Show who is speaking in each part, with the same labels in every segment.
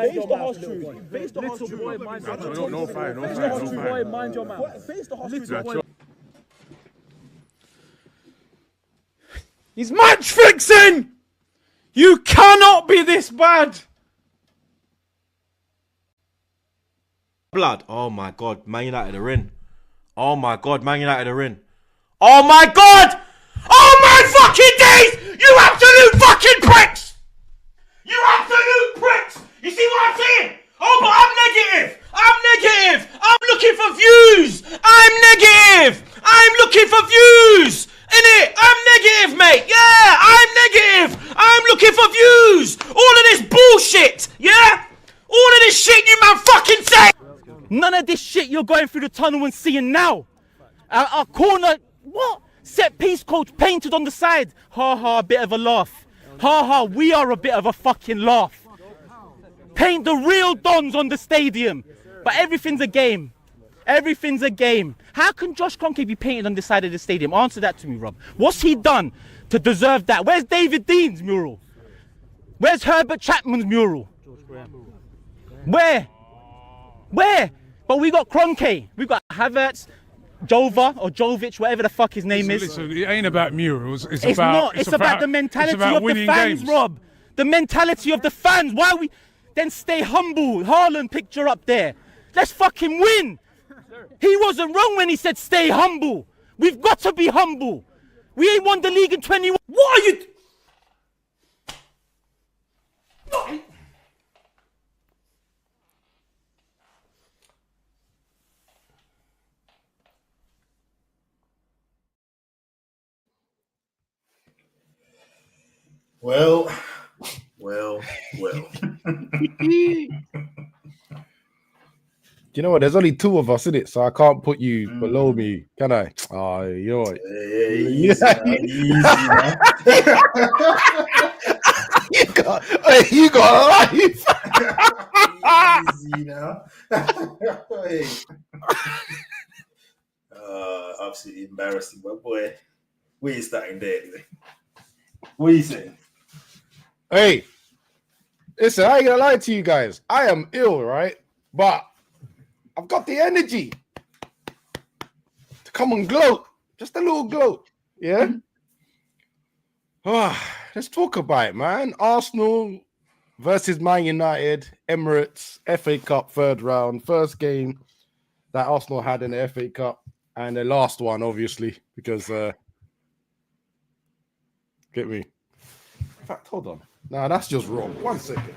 Speaker 1: Mind your mouth, little boy. Face the harsh truth.
Speaker 2: No fire.
Speaker 1: Mind your mouth. Face the harsh truth.
Speaker 3: He's match fixing! You cannot be this bad! Blood. Oh my God, Man United are in. Oh my God, Man United are in. Oh my God! Oh my fucking days! You absolute fucking pricks! You absolute pricks! You see what I'm saying? Oh, but I'm negative! I'm looking for views! I'm looking for views! Innit? I'm negative, mate! Yeah! I'm negative! I'm looking for views! All of this bullshit! Yeah? All of this shit you man fucking say! None of this shit you're going through the tunnel and seeing now. Our corner, what? Set piece coach painted on the side. Ha ha, a bit of a laugh. Ha ha, we are a bit of a fucking laugh. Paint the real dons on the stadium. But everything's a game. Everything's a game. How can Josh Kroenke be painted on the side of the stadium? Answer that to me, Rob. What's he done to deserve that? Where's David Dean's mural? Where's Herbert Chapman's mural? Where? But we got Kroenke. We got Havertz, Jova or Jovic, whatever the fuck his name is.
Speaker 2: Listen, it ain't about murals. It's
Speaker 3: about the mentality of the fans, games. Rob. The mentality of the fans. Why we then stay humble? Haaland picture up there. Let's fucking win. He wasn't wrong when he said stay humble. We've got to be humble. We ain't won the league in 21. What are you?
Speaker 4: Well.
Speaker 5: Do you know what? There's only two of us in it, so I can't put you below me, can I? Oh, you know what?
Speaker 4: Easy now.
Speaker 5: You got life.
Speaker 4: Easy now. Hey. Absolutely embarrassing, but boy, where you starting there anyway? What are you saying?
Speaker 5: Hey, listen, I ain't gonna lie to you guys. I am ill, right? But I've got the energy to come and gloat. Just a little gloat. Yeah? Let's talk about it, man. Arsenal versus Man United, Emirates, FA Cup third round. First game that Arsenal had in the FA Cup. And the last one, obviously, because... get me. In fact, hold on. Nah, that's just wrong. 1 second.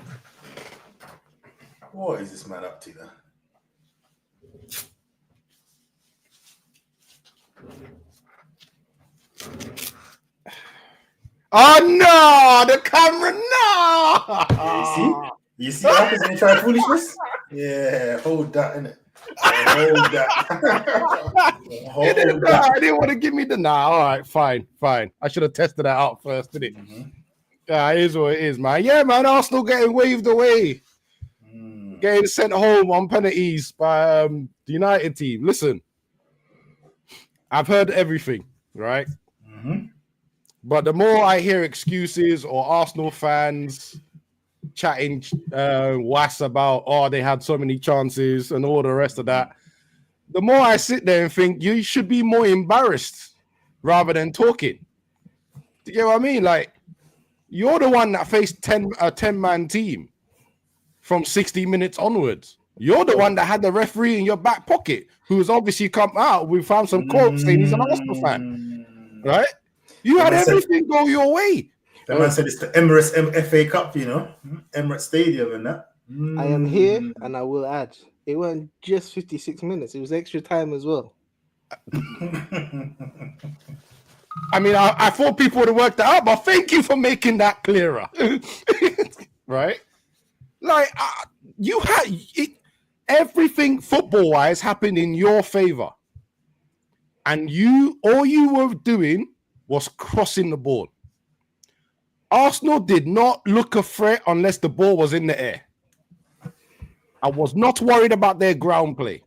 Speaker 4: What is this man up to now?
Speaker 5: Oh no, the camera, no.
Speaker 4: Yeah, you see what happens when you try foolishness? Yeah, hold that, innit? Hold that. Hold that.
Speaker 5: I didn't want to give me the all right, fine. I should have tested that out first, didn't it? Mm-hmm. Yeah, it is what it is, man. Yeah, man, Arsenal getting waved away. Getting sent home on penalties by the United team. Listen, I've heard everything, right? Mm-hmm. But the more I hear excuses or Arsenal fans chatting was about, they had so many chances and all the rest of that, the more I sit there and think you should be more embarrassed rather than talking. Do you know what I mean? Like, you're the one that faced a 10-man team from 60 minutes onwards. You're the one that had the referee in your back pocket, who's obviously come out. We found some quotes saying he's an Arsenal fan, right? You had everything go your way.
Speaker 4: That man said it's the Emirates FA Cup, you know, Emirates Stadium and that.
Speaker 6: I am here, and I will add, it wasn't just 56 minutes. It was extra time as well.
Speaker 5: I mean, I thought people would have worked that out, but thank you for making that clearer. Right? Like, you had everything football-wise happened in your favor. And all you were doing was crossing the ball. Arsenal did not look a threat unless the ball was in the air. I was not worried about their ground play.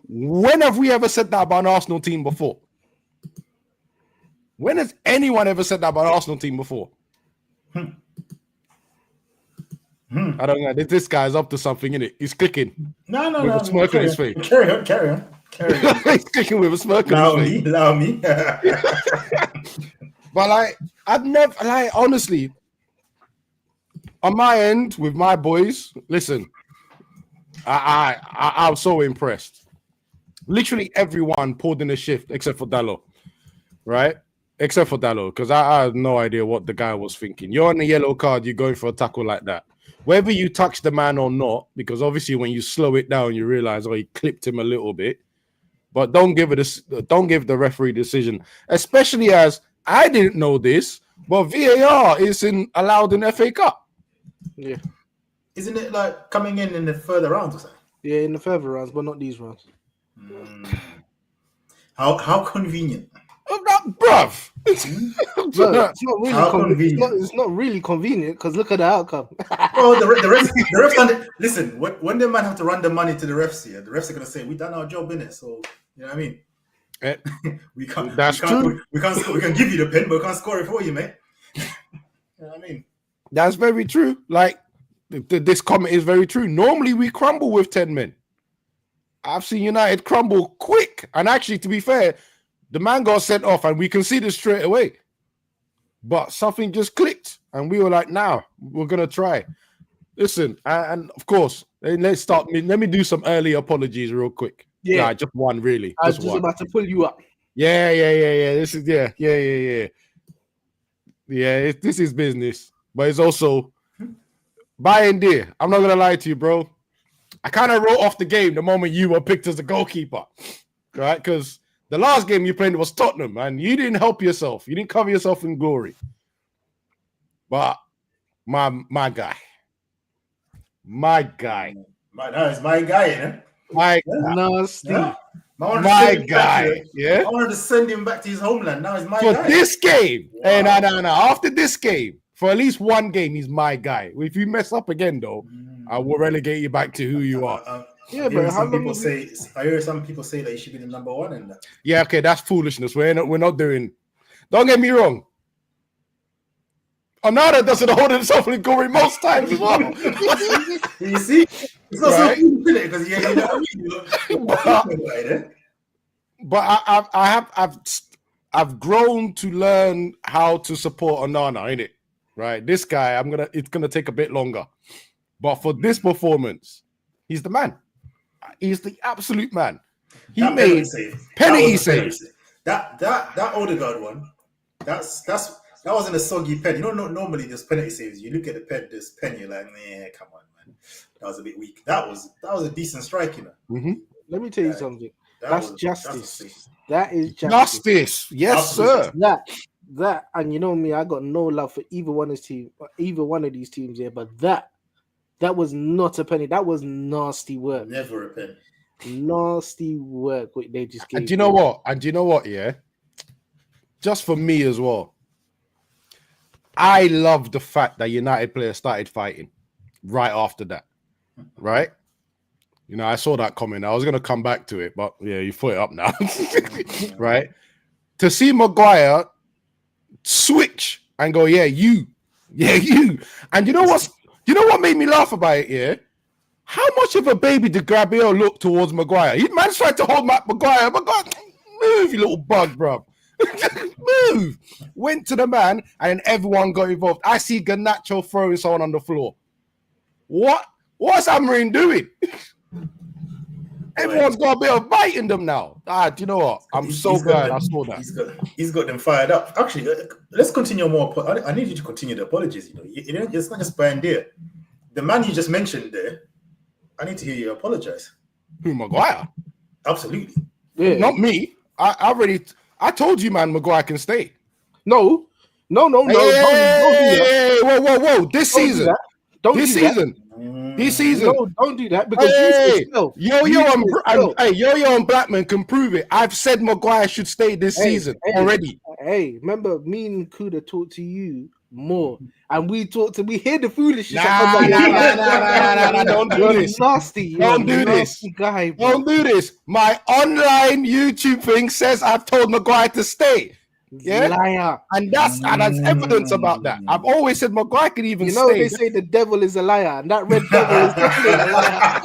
Speaker 5: When have we ever said that about an Arsenal team before? When has anyone ever said that about an Arsenal team before? I don't know. This guy's up to something, innit? He's clicking.
Speaker 4: No.
Speaker 5: With a smirk on his face.
Speaker 4: Carry on.
Speaker 5: He's clicking with a smirk on his face.
Speaker 4: Allow me.
Speaker 5: But like, I've never, like, honestly, on my end with my boys, listen, I was so impressed. Literally everyone pulled in a shift except for Dallo, right? Except for Dallo, because I had no idea what the guy was thinking. You're on a yellow card, you're going for a tackle like that. Whether you touch the man or not, because obviously when you slow it down, you realize, oh, he clipped him a little bit. But don't give the referee decision, especially as I didn't know this, but VAR isn't allowed in FA Cup.
Speaker 6: Yeah.
Speaker 4: Isn't it like coming in the further rounds or something?
Speaker 6: Yeah, in the further rounds, but not these rounds.
Speaker 4: How convenient.
Speaker 5: Bruv.
Speaker 6: It's not really convenient because look at the outcome.
Speaker 4: Oh, the refs listen, when the man have to run the money to the refs here, the refs are gonna say we done our job in it. So you know what I mean? We can give you the pen, but we can't score it for you, mate. You know what I mean?
Speaker 5: That's very true. Like this comment is very true. Normally we crumble with 10 men. I've seen United crumble quick. And actually, to be fair, the man got sent off and we conceded straight away. But something just clicked. And we were like, now we're going to try. Listen, and of course, let's start. Let me do some early apologies real quick.
Speaker 6: Yeah.
Speaker 5: Nah, just one, really.
Speaker 6: I was just about to pull you up.
Speaker 5: Yeah. This is, yeah. Yeah, this is business. But it's also buying dear. I'm not going to lie to you, bro. I kind of wrote off the game the moment you were picked as the goalkeeper, right? Because the last game you played was Tottenham, and you didn't help yourself. You didn't cover yourself in glory. But my guy.
Speaker 4: That is my guy, eh?
Speaker 6: Nasty.
Speaker 4: Yeah.
Speaker 5: My guy. Yeah.
Speaker 4: I wanted to send him back to his homeland. Now he's my
Speaker 5: For
Speaker 4: guy.
Speaker 5: this game.
Speaker 4: Wow.
Speaker 5: Hey, no. After this game, for at least one game, he's my guy. If you mess up again, though, I will relegate you back to who you are.
Speaker 6: Yeah, but
Speaker 4: I hear some people say that he should be the number one in that.
Speaker 5: Yeah, okay, that's foolishness. We're not doing. Don't get me wrong. Onana doesn't hold himself in glory most times as well.
Speaker 4: You see, it's not
Speaker 5: Right.
Speaker 4: so cool because you know.
Speaker 5: But I've grown to learn how to support Onana, innit? Right, this guy, it's gonna take a bit longer, but for this performance, he's the man. He's the absolute man. He
Speaker 4: That
Speaker 5: made penalty save.
Speaker 4: That Odegaard one, that wasn't a soggy pen. You know, normally there's penalty saves. You look at the pen, this pen, you're like, nah, come on, man. That was a bit weak. That was a decent strike, you know.
Speaker 5: Mm-hmm.
Speaker 6: Let me tell you something. That's justice. That is
Speaker 5: Justice, yes, sir.
Speaker 6: That, and you know me, I got no love for either one of these teams here, but that was not a penny. That was nasty work.
Speaker 4: Never a pen.
Speaker 6: Nasty work. What they just gave.
Speaker 5: And do you know what? Yeah, just for me as well. I love the fact that United players started fighting right after that. Right? You know, I saw that comment. I was going to come back to it, but yeah, you put it up now. Right? To see Maguire switch and go, yeah, you. And you know what made me laugh about it, yeah? How much of a baby did Gabriel look towards Maguire? He man tried to hold Maguire. Maguire, move, you little bug, bro. Move. Went to the man, and then everyone got involved. I see Garnacho throwing someone on the floor. What's Amorim doing? Everyone's got a bit of bite in them now. Do you know what? I'm so glad I saw that.
Speaker 4: He's got them fired up. Actually, let's continue more. I need you to continue the apologies. You know, it's not just Brian Deere. The man you just mentioned there, I need to hear you apologize.
Speaker 5: Who, Maguire?
Speaker 4: Absolutely.
Speaker 6: Yeah.
Speaker 5: Not me. I told you, man, Maguire can stay.
Speaker 6: No. Don't do that.
Speaker 5: Whoa. This season. This season.
Speaker 6: No, don't do that because
Speaker 5: Yo-Yo and Blackman can prove it. I've said Maguire should stay this season already.
Speaker 6: Hey, remember me and Kuda talk to you more, and we hear the foolishness.
Speaker 5: Nah, don't do this.
Speaker 6: Nasty.
Speaker 5: Don't do this.
Speaker 6: Guy, bro.
Speaker 5: Don't do this. My online YouTube thing says I've told Maguire to stay. Yeah,
Speaker 6: liar.
Speaker 5: And there's evidence about that. I've always said Maguire can even
Speaker 6: stay. They say the devil is a liar, and that red devil is definitely a liar.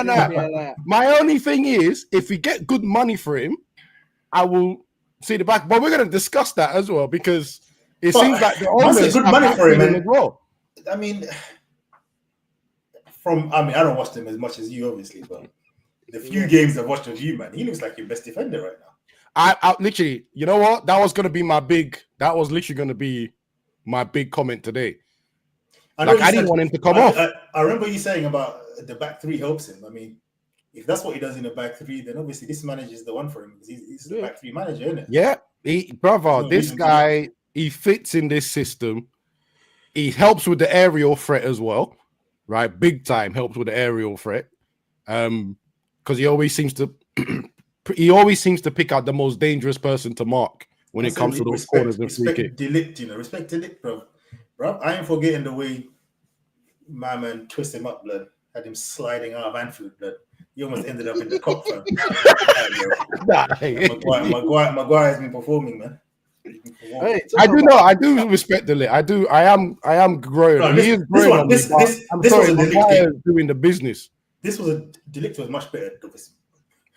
Speaker 5: No. My only thing is, if we get good money for him, I will see the back. But we're going to discuss that as well because it seems like the owners
Speaker 4: good money for him
Speaker 5: as well.
Speaker 4: I mean, I don't watch them as much as you, obviously, but the few games I've watched of you, man, he looks like your best defender right now.
Speaker 5: I literally, you know what? That was literally going to be my big comment today. I didn't want him to come off.
Speaker 4: I remember you saying about the back three helps him. I mean, if that's what he does in the back three, then obviously this manager is the one for him because he's the back three manager, isn't it?
Speaker 5: Yeah, this guy, he fits in this system. He helps with the aerial threat as well, right? Big time helps with the aerial threat. Because he always seems to pick out the most dangerous person to mark when it comes to those corners and free kick.
Speaker 4: Respect Delict, bro. I ain't forgetting the way my man twisted him up, blood. Had him sliding out of Anfield, blood. He almost ended up in the cup, fam. Maguire has been performing, man.
Speaker 5: I do respect the lit. I am growing.
Speaker 4: No,
Speaker 5: he is growing.
Speaker 4: This was
Speaker 5: Maguire doing the business.
Speaker 4: Delict was much better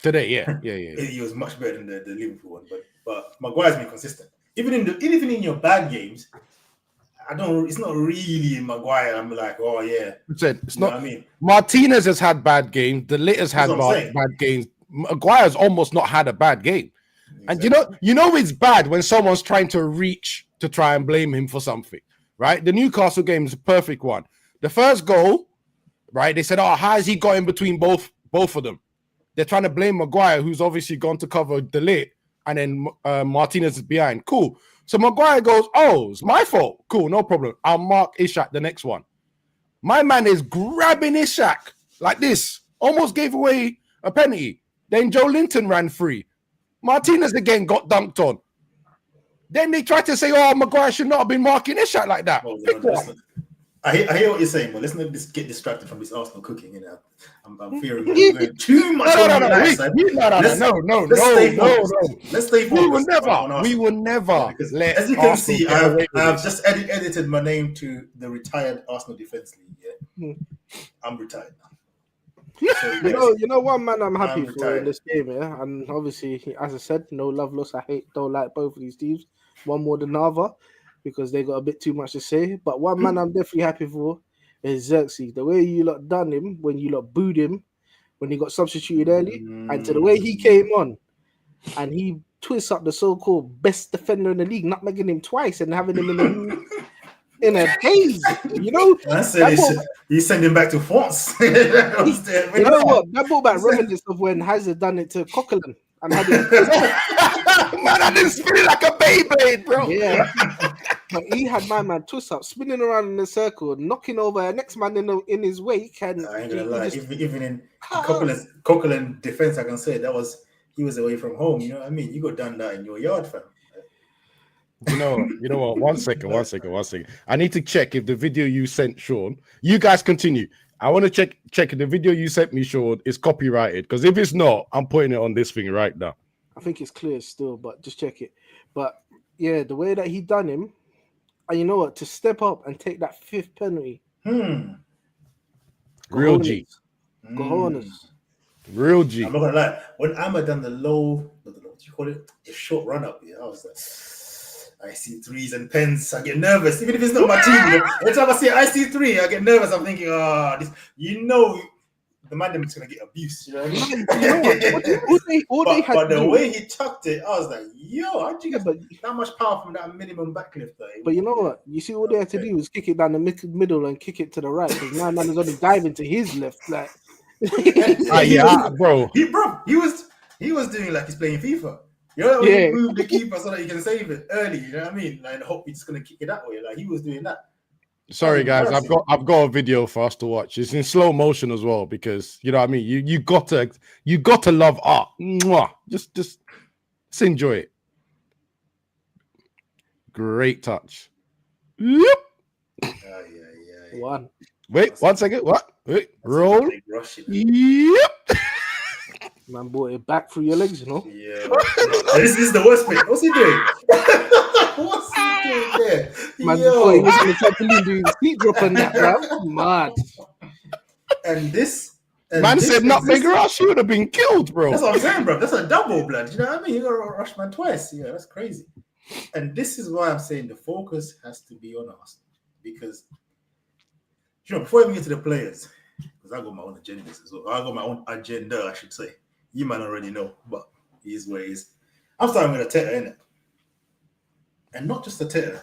Speaker 5: today. Yeah.
Speaker 4: He was much better than the Liverpool one, but Maguire's been consistent. Even in your bad games, it's not really in Maguire. I'm like, oh yeah.
Speaker 5: It's not. What I mean, Martinez has had bad games. The lit has had bad games. Maguire's almost not had a bad game. Exactly. And you know it's bad when someone's trying to reach to try and blame him for something, right? The Newcastle game is a perfect one. The first goal, right? They said, "Oh, how has he got in between both of them?" They're trying to blame Maguire, who's obviously gone to cover the lit, and then Martinez is behind. Cool. So Maguire goes, "Oh, it's my fault. Cool, no problem. I'll mark Ishak the next one." My man is grabbing Ishak like this, almost gave away a penalty. Then Joe Linton ran free. Martinez again got dunked on. Then they tried to say, "Oh, Maguire should not have been marking Ishak like that."
Speaker 4: I hear what you're saying, but let's not get distracted from this Arsenal cooking. I'm fearing too much. No. Let's stay focused.
Speaker 5: We will never.
Speaker 4: Because as you can see, I've just edited my name to the retired Arsenal defense league. Yeah, I'm retired now. So,
Speaker 6: you know one man I'm happy for in this game, yeah. And obviously, as I said, no love lost. Don't like both of these teams, one more than the other, because they got a bit too much to say. But one man I'm definitely happy for is Xerxes. The way you lot done him when you lot booed him when he got substituted early, and to the way he came on and he twists up the so-called best defender in the league, not making him twice and having him in a haze, you know.
Speaker 4: You send him back to France.
Speaker 6: You know what? That brought back reminiscence of when Hazard done it to Coquelin and had it.
Speaker 5: Man, I didn't spin like a Beyblade, bro.
Speaker 6: Yeah, but he had my man twist up, spinning around in a circle, knocking over a next man in his wake. And
Speaker 4: I ain't gonna lie, even in Coquelin defense, I can say he was away from home. You know what I mean? You got done that in your yard, fam.
Speaker 5: You know what? One second. I need to check if the video you sent, Sean. You guys continue. I want to check if the video you sent me, Sean, is copyrighted. Because if it's not, I'm putting it on this thing right now.
Speaker 6: I think it's clear still, but just check it. But yeah, the way that he done him, and you know what? To step up and take that fifth penalty.
Speaker 5: Real G.
Speaker 6: Cojones.
Speaker 5: Real G.
Speaker 4: I'm not gonna lie. When Amma done what do you call it? The short run up, I was like, I see threes and pens. I get nervous, even if it's not my team. Every time I see I see three, I get nervous. I'm thinking, this. The man is gonna get abused. You know what I mean? But the way he tucked it, I was like, how'd you get that much power from that minimum backlift?
Speaker 6: But you know what? You see, all they had to do was kick it down the middle and kick it to the right, because my man is only diving to his left, like.
Speaker 5: Bro.
Speaker 4: He was doing like he's playing FIFA. You know, you move the keeper so that you can save it early. You know what I mean? Like, I hope he's just gonna kick it that way. Like he was doing that.
Speaker 5: Sorry, guys, I've got a video for us to watch. It's in slow motion as well because you know what I mean. You got to love art. Mwah. Just enjoy it. Great touch. Yep.
Speaker 6: One.
Speaker 5: Wait, 1 second. What? Wait, roll. Yep.
Speaker 6: Man brought it back through your legs, you know.
Speaker 4: Yeah. This is the worst bit. What's he doing? What's he doing there?
Speaker 6: Man, before he was on the trampoline doing seat drop and that, bro. Mad.
Speaker 4: And this.
Speaker 5: Man said nutmeg rush, he would have been killed, bro.
Speaker 4: That's what I'm saying, bro. That's a double, blood. You know what I mean? You gotta rush man twice. Yeah, that's crazy. And this is why I'm saying the focus has to be on us. Because, you know, before I even get to the players, because I got my own agendas as well. I got my own agenda, I should say. You might already know, but he is where he is. I'm starting with Arteta, innit? And not just Arteta,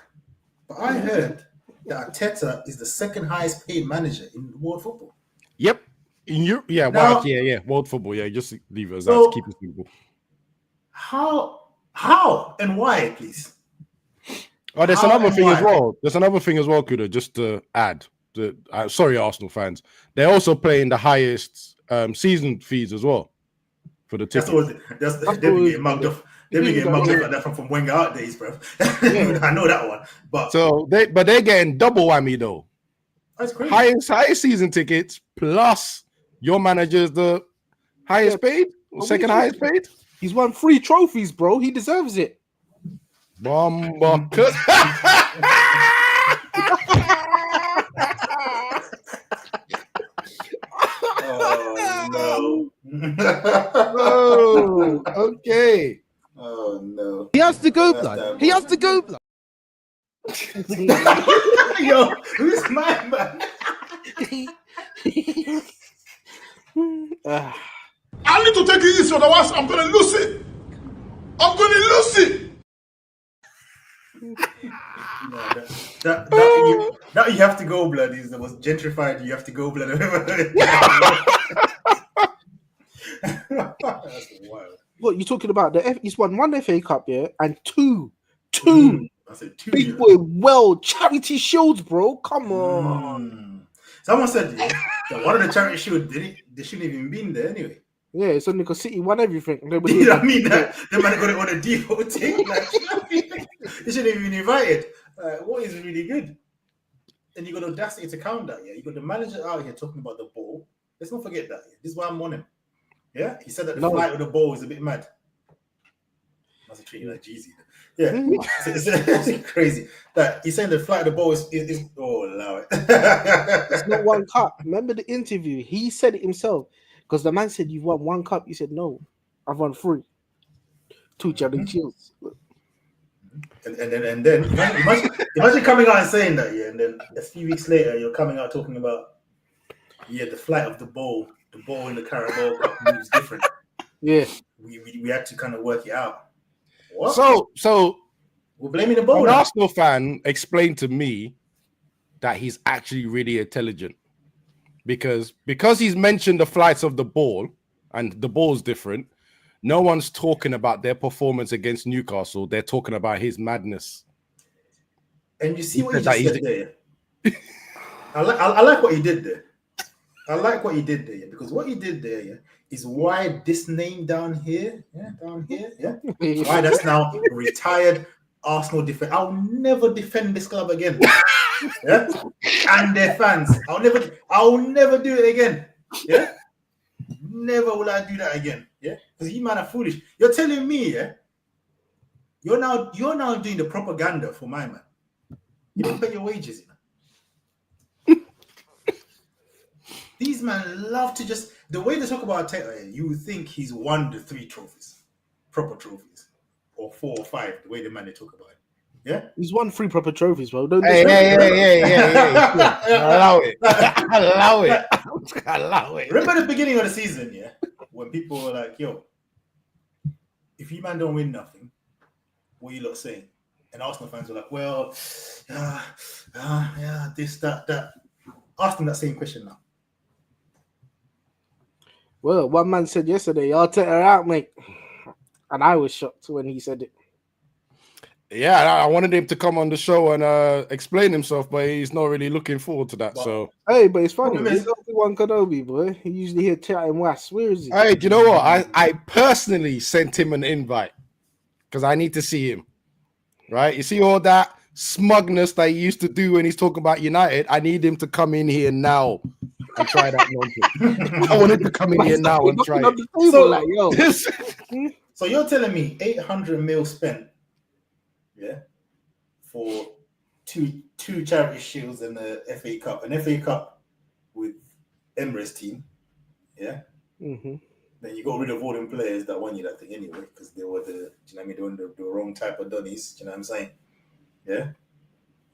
Speaker 4: but I heard that Arteta is the second highest paid manager in world football.
Speaker 5: Yep. In Europe, world football, just leave it as that to keep it simple.
Speaker 4: How and why, please?
Speaker 5: Oh, there's another thing as well. Kuda, just to add. Sorry, Arsenal fans. They're also playing the highest season fees as well for the tickets.
Speaker 4: They've been getting mugged off. They've been getting mugged off like that from Wenger out days, bro. I know that one. But
Speaker 5: they're getting double whammy though.
Speaker 4: That's crazy.
Speaker 5: Highest season tickets plus your manager's the highest paid, second highest paid.
Speaker 6: He's won 3 trophies, bro. He deserves it.
Speaker 5: Bomba.
Speaker 4: Oh no.
Speaker 5: Oh, okay.
Speaker 4: Oh no.
Speaker 1: He has to go, blood. He has to go, blood.
Speaker 4: Yo, who's my man?
Speaker 7: I need to take it easy, otherwise I'm gonna lose it.
Speaker 4: That you have to go, blood is the most gentrified. You have to go, blood. That's wild.
Speaker 6: What you talking about? He's won 1 FA Cup, and two
Speaker 4: I said 2
Speaker 6: big boy world charity shields, bro. Come on.
Speaker 4: Someone said that one of the charity shields they shouldn't even been there anyway.
Speaker 6: Yeah, it's only because City won everything.
Speaker 4: You know what I mean? They might have got it on a default thing. Like, you know what I mean? They shouldn't even been invited. What is really good? And you got the audacity to count that. Yeah, you got the manager out here talking about the ball. Let's not forget that. Yeah? This is why I'm on him. Yeah, he said that the flight of the ball is a bit mad. Must have treated like Jeezy. Yeah, it's crazy. That he's saying the flight of the ball is allow it.
Speaker 6: It's not 1 cup. Remember the interview? He said it himself. Because the man said, "You've won 1 cup." He said, "No, I've won 3. 2 charity shields."
Speaker 4: And then imagine coming out and saying that, yeah, and then a few weeks later you're coming out talking about the flight of the ball in the Carabao Cup moves different.
Speaker 6: Yeah,
Speaker 4: we had to kind of work it out. What?
Speaker 5: So
Speaker 4: we're blaming the ball.
Speaker 5: An Arsenal fan explained to me that he's actually really intelligent. Because he's mentioned the flights of the ball and the ball's different, no one's talking about their performance against Newcastle. They're talking about his madness.
Speaker 4: And you see what he just said there. I like what he did there. Because what he did there, is why this name down here, why that's now retired Arsenal defense. I'll never defend this club again. Yeah, and their fans. I'll never do it again. Yeah, never will I do that again. Yeah, because you man are foolish. You're telling me, you're now doing the propaganda for my man. You don't pay your wages. These men love to just the way they talk about Arteta. You would think he's won the 3 trophies, proper trophies, or 4 or 5. The way the man they talk about it. Yeah, he's won 3 proper trophies, bro. Don't
Speaker 5: hey. Allow it.
Speaker 4: Remember the beginning of the season, when people were like, "Yo, if you man don't win nothing, what are you lot saying?" And Arsenal fans were like, "Well, this, that." Ask them that same question now.
Speaker 6: Well, one man said yesterday, "Arteta out, mate," and I was shocked when he said it.
Speaker 5: Yeah, I wanted him to come on the show and explain himself, but he's not really looking forward to that. But
Speaker 6: it's funny. He's not the one Kenobi, boy. He usually here chatting West. Where is he?
Speaker 5: Hey, do you know what? I personally sent him an invite because I need to see him. Right? You see all that smugness that he used to do when he's talking about United? I need him to come in here now and try that nonsense. I wanted to come in here now and try it.
Speaker 6: So, like, yo.
Speaker 4: So you're telling me 800 mil spent, yeah, for two charity shields and the FA Cup, an FA Cup with Emirates team, yeah.
Speaker 6: Mm-hmm.
Speaker 4: Then you got rid of all them players that won you that thing anyway, because they were they were the wrong type of dunnies. Do you know what I'm saying? Yeah.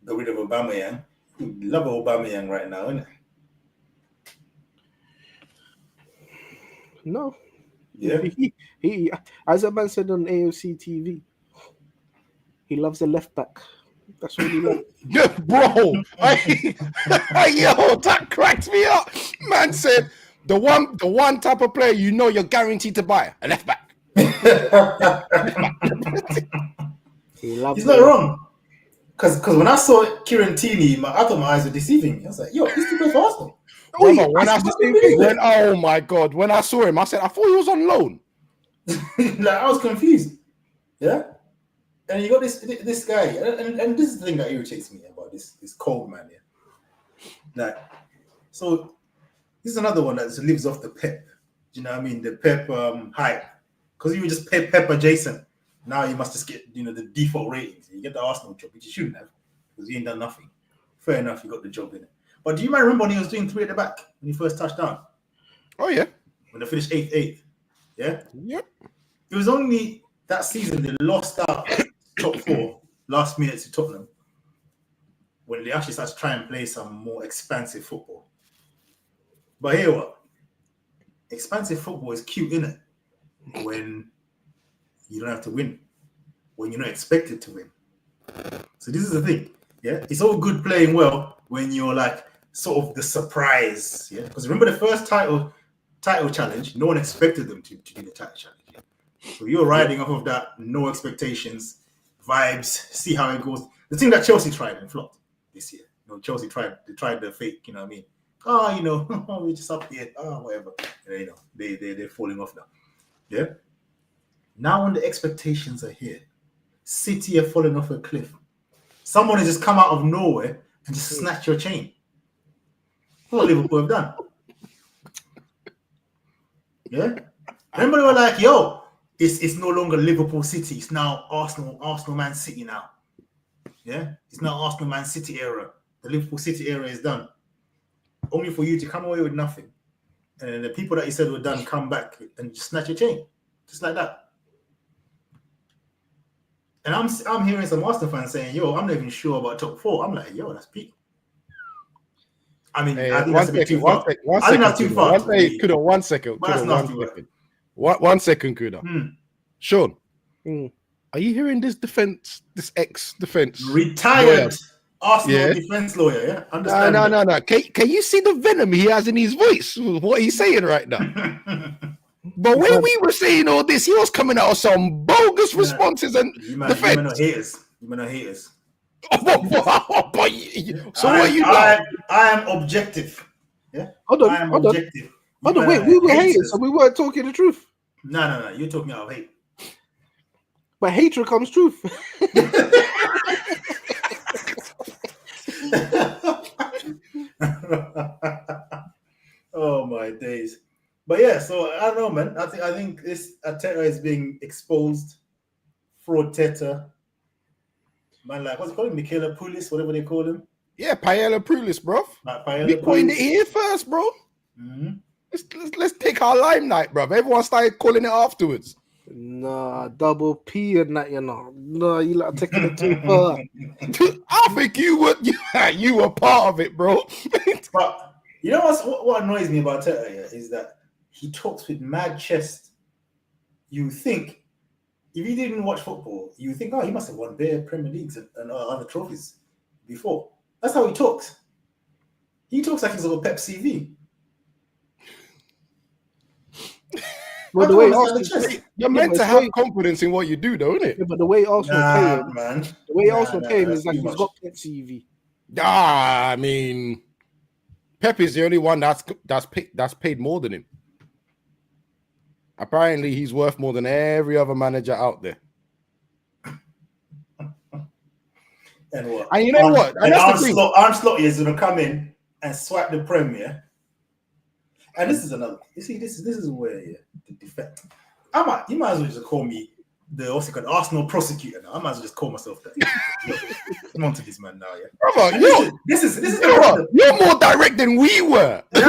Speaker 4: Got rid of Aubameyang. Love Aubameyang right now, isn't it?
Speaker 6: No.
Speaker 4: Yeah.
Speaker 6: He as a man said on AFC TV, he loves a left back. That's what he loves.
Speaker 5: Bro, yo, that cracked me up. Man said the one type of player you know you're guaranteed to buy, a left back.
Speaker 4: He's not wrong. Because when I saw Kieran Tierney, I thought my eyes were deceiving me. I was like, yo, he's the best for Arsenal.
Speaker 5: Oh my God, when I saw him, I said, I thought he was on loan.
Speaker 4: Like, I was confused. Yeah? And you got this guy, and this is the thing that irritates me about this cold man here. Like, so this is another one that lives off the Pep. Do you know what I mean? The Pep hype. Because you were just Pep adjacent. Now you must just get, the default ratings. You get the Arsenal job, which you shouldn't have, because you ain't done nothing. Fair enough, you got the job in it. But do you remember when he was doing 3 at the back when he first touched down?
Speaker 5: Oh yeah.
Speaker 4: When they finished 8th. Yeah?
Speaker 5: Yep.
Speaker 4: It was only that season they lost out top 4 last minute to Tottenham when they actually started to try and play some more expansive football. But here what? Expansive football is cute, innit? When you don't have to win, when you're not expected to win. So this is the thing, yeah? It's all good playing well when you're like sort of the surprise, yeah? Because remember the first title challenge, no one expected them to do the title challenge. Yeah? So you're riding off of that, no expectations, vibes, see how it goes. The thing that Chelsea tried and flopped this year. Chelsea tried the fake, you know what I mean? We're just up here, whatever. They're falling off now. Yeah? Now when the expectations are here, City are falling off a cliff. Someone has just come out of nowhere and just snatch your chain. What Liverpool have done. Yeah? Remember they were like, yo, it's no longer Liverpool City. It's now Arsenal Man City now. Yeah? It's now Arsenal Man City era. The Liverpool City era is done. Only for you to come away with nothing. And the people that you said were done come back and just snatch your chain. Just like that. And I'm hearing some Arsenal fans saying, yo, I'm not even sure about top 4. I'm like, yo, that's peak. I mean, I think that's a bit too far. I think that's too far.
Speaker 5: One second. One second, Kuda. Sean, are you hearing this ex-defense?
Speaker 4: Retired Arsenal defense lawyer, yeah? Understand?
Speaker 5: No. Can you see the venom he has in his voice? What he's saying right now? But when we were saying all this, he was coming out with some bogus responses and defense.
Speaker 4: You may not haters.
Speaker 5: So what are you doing?
Speaker 4: I am objective. Yeah?
Speaker 6: Hold on. Wait, we were haters, so we weren't talking the truth.
Speaker 4: No. You're talking out of hate.
Speaker 6: But hatred comes truth.
Speaker 4: Oh my days. But yeah, so I don't know, man. I think this Arteta is being exposed. Fraud Teta. Man, like, what's it called? Michaela Poulis, whatever they call him.
Speaker 5: Yeah, Paella Poulis, bro.
Speaker 4: We
Speaker 5: coined it here first, bro.
Speaker 4: Mm-hmm.
Speaker 5: Let's take our limelight, bro. Everyone started calling it afterwards.
Speaker 6: Nah, double P and that, No, you like taking it too far.
Speaker 5: I think you were part of it, bro.
Speaker 4: But you know what annoys me about Teta is that he talks with mad chest. You think, if you didn't watch football, you think, he must have won bare Premier Leagues and other trophies before. That's how he talks. He talks like he's a Pep CV.
Speaker 6: Well, the way
Speaker 5: you're meant to have confidence in what you do, though, isn't it?
Speaker 6: Yeah, but the way Arsenal pay him,
Speaker 4: man.
Speaker 6: The way Arsenal pay him is like he's got Pep CV.
Speaker 5: I mean, Pep is the only one that's paid more than him. Apparently, he's worth more than every other manager out there.
Speaker 4: And what?
Speaker 5: And you know what? And
Speaker 4: Arne Slot is going to come in and swipe the Prem, yeah? And this is another. You see, this is where the defect. You might as well just call me the Arsenal prosecutor. Now. I might as well just call myself that. Come on to this man now, yeah.
Speaker 5: Brother,
Speaker 4: this is the problem.
Speaker 5: You're more direct than we were.
Speaker 4: No.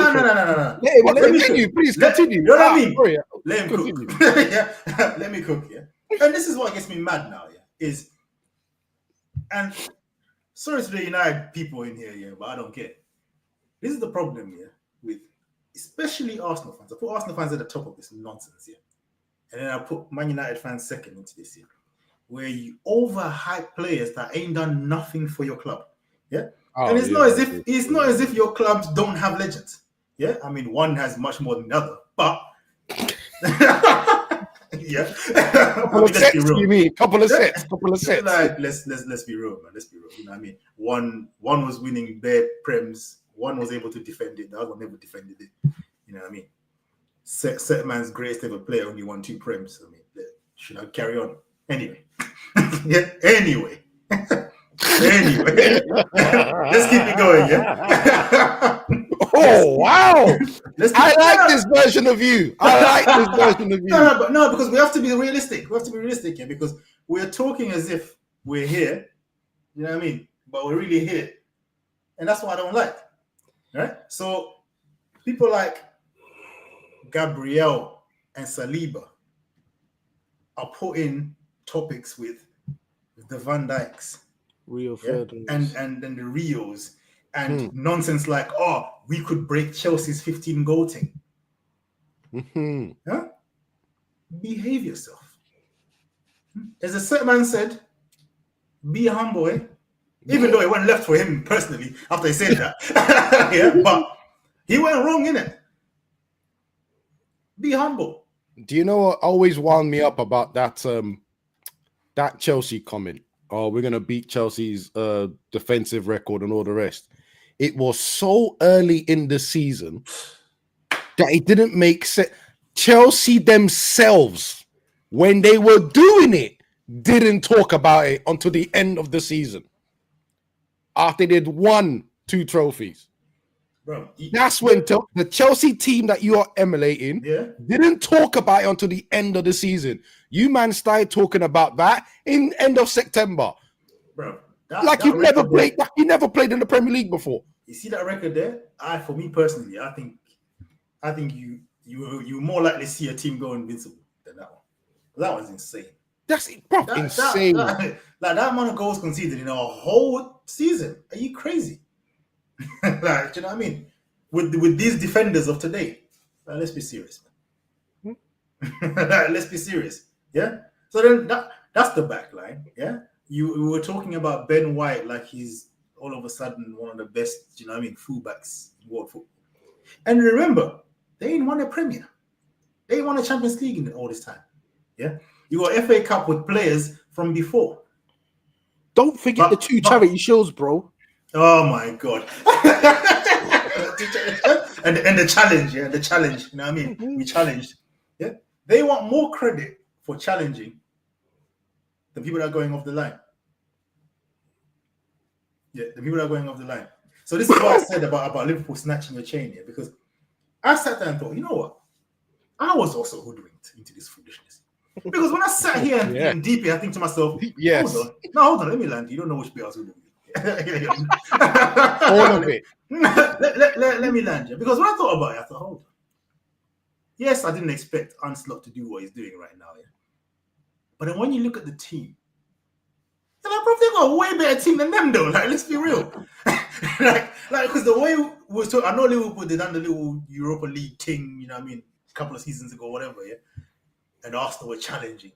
Speaker 5: Let me continue. Please continue.
Speaker 4: You know what I mean?
Speaker 5: Sorry.
Speaker 4: Let him cook. Yeah. Let me cook, yeah. And this is what gets me mad now, yeah. And sorry to the United people in here, yeah, but I don't care. This is the problem, yeah, with especially Arsenal fans. I put Arsenal fans at the top of this nonsense, yeah. And then I put Man United fans second into this, yeah. Where you overhype players that ain't done nothing for your club. Yeah. And it's not as if your clubs don't have legends. Yeah. I mean, one has much more than the other, but yeah.
Speaker 5: Couple of sets, you mean? Couple of sets.
Speaker 4: Like, let's be real, man. Let's be real. You know what I mean? One was winning bare Prems, one was able to defend it, the other one never defended it. You know what I mean? Set man's greatest ever player only won 2 Prems. I mean, should I carry on? Anyway. Yeah, anyway. Let's keep it going, yeah.
Speaker 5: Oh wow! I like this version of you. No,
Speaker 4: because we have to be realistic. Yeah, because we're talking as if we're here. You know what I mean? But we're really here, and that's what I don't like. Right? So people like Gabriel and Saliba are putting topics with the Van Dijks,
Speaker 6: Rio
Speaker 4: and then the Rios and nonsense like, oh, we could break Chelsea's 15 goal thing.
Speaker 5: Mm-hmm.
Speaker 4: Huh? Behave yourself. As a certain man said, be humble, eh? Even though it went left for him personally after he said that. Yeah, but he went wrong, innit? Be humble.
Speaker 5: Do you know what always wound me up about that that Chelsea comment? Oh, we're gonna beat Chelsea's defensive record and all the rest. It was so early in the season that it didn't make sense. Chelsea themselves, when they were doing it, didn't talk about it until the end of the season. After they'd won 2 trophies.
Speaker 4: Bro,
Speaker 5: that's when the Chelsea team that you are emulating didn't talk about it until the end of the season. You man started talking about that in end of September.
Speaker 4: Bro,
Speaker 5: you never played in the Premier League before.
Speaker 4: You see that record there? For me personally, I think you more likely see a team go invincible than that one. That was insane.
Speaker 5: That's insane.
Speaker 4: Like that amount of goals conceded in a whole season. Are you crazy? Like, do you know what I mean? With these defenders of today, let's be serious, man. Let's be serious. Yeah. So then that's the back line. Yeah. We were talking about Ben White like he's all of a sudden one of the best, you know what I mean, fullbacks in world football. And remember, they ain't won a Premier. They ain't won a Champions League in all this time. Yeah. You got FA Cup with players from before.
Speaker 6: Don't forget the 2 charity shields, bro.
Speaker 4: Oh my God. and the challenge, yeah, the challenge. You know what I mean? We challenged. Yeah. They want more credit for challenging than people that are going off the line. Yeah, the people that are going off the line. So this is what I said about Liverpool snatching your chain here, because I sat there and thought, you know what? I was also hoodwinked into this foolishness. Because when I sat here and deep here, I think to myself, hold on, let me land. You don't know which bit I was hoodwinked.
Speaker 5: All of it.
Speaker 4: Let me land you. Because when I thought about it, I thought, hold on. Yes, I didn't expect Ancelot to do what he's doing right now. Yeah? But then when you look at the team, you're like, bro, they got a way better team than them, though. Like, let's be real. like, because the way we was talking, I know Liverpool, they done the little Europa League thing, you know what I mean, a couple of seasons ago, whatever, yeah? And Arsenal were challenging.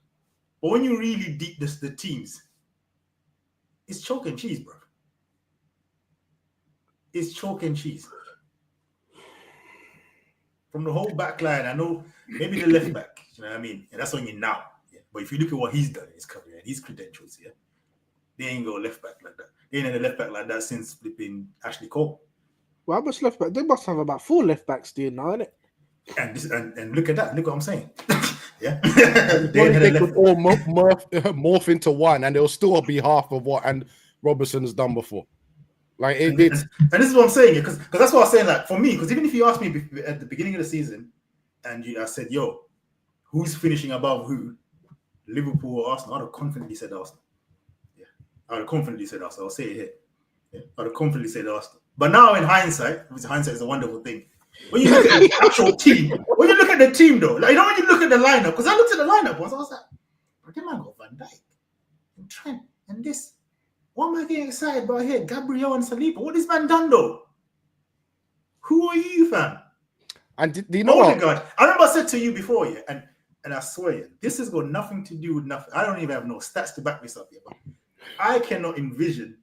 Speaker 4: But when you really deep the teams, it's chalk and cheese, bro. It's chalk and cheese. From the whole back line, I know maybe the left back, you know what I mean? And that's on you now. Yeah? But if you look at what he's done in his career and his credentials, yeah, they ain't got a left back like that. They ain't had a left back like that since flipping Ashley Cole.
Speaker 6: Well, how much left back? They must have about 4 left backs there now, innit?
Speaker 4: And look at that. Look what I'm saying. Yeah.
Speaker 5: they could all morph into one, and they'll still be half of what and Robertson has done before. Like
Speaker 4: and
Speaker 5: it's
Speaker 4: this is what I'm saying, because that's what I was saying. Like for me, because even if you asked me at the beginning of the season, and I said, "Yo, who's finishing above who, Liverpool or Arsenal?" I'd have confidently said Arsenal. Yeah, I'd have confidently said Arsenal. I'll say it here. Yeah, I'd have confidently said Arsenal. But now in hindsight, obviously hindsight is a wonderful thing. When you look at the actual team, when you look at the team though, like when you look at the lineup, because I looked at the lineup once, I was like, "But that man got Van Dijk and Trent and this. What am I getting excited about here? Gabriel and Saliba. What has man done though? Who are you, fam?"
Speaker 5: And do you know what?
Speaker 4: God, I remember I said to you before, yeah, and I swear, yeah, this has got nothing to do with nothing. I don't even have no stats to back this up yet, but I cannot envision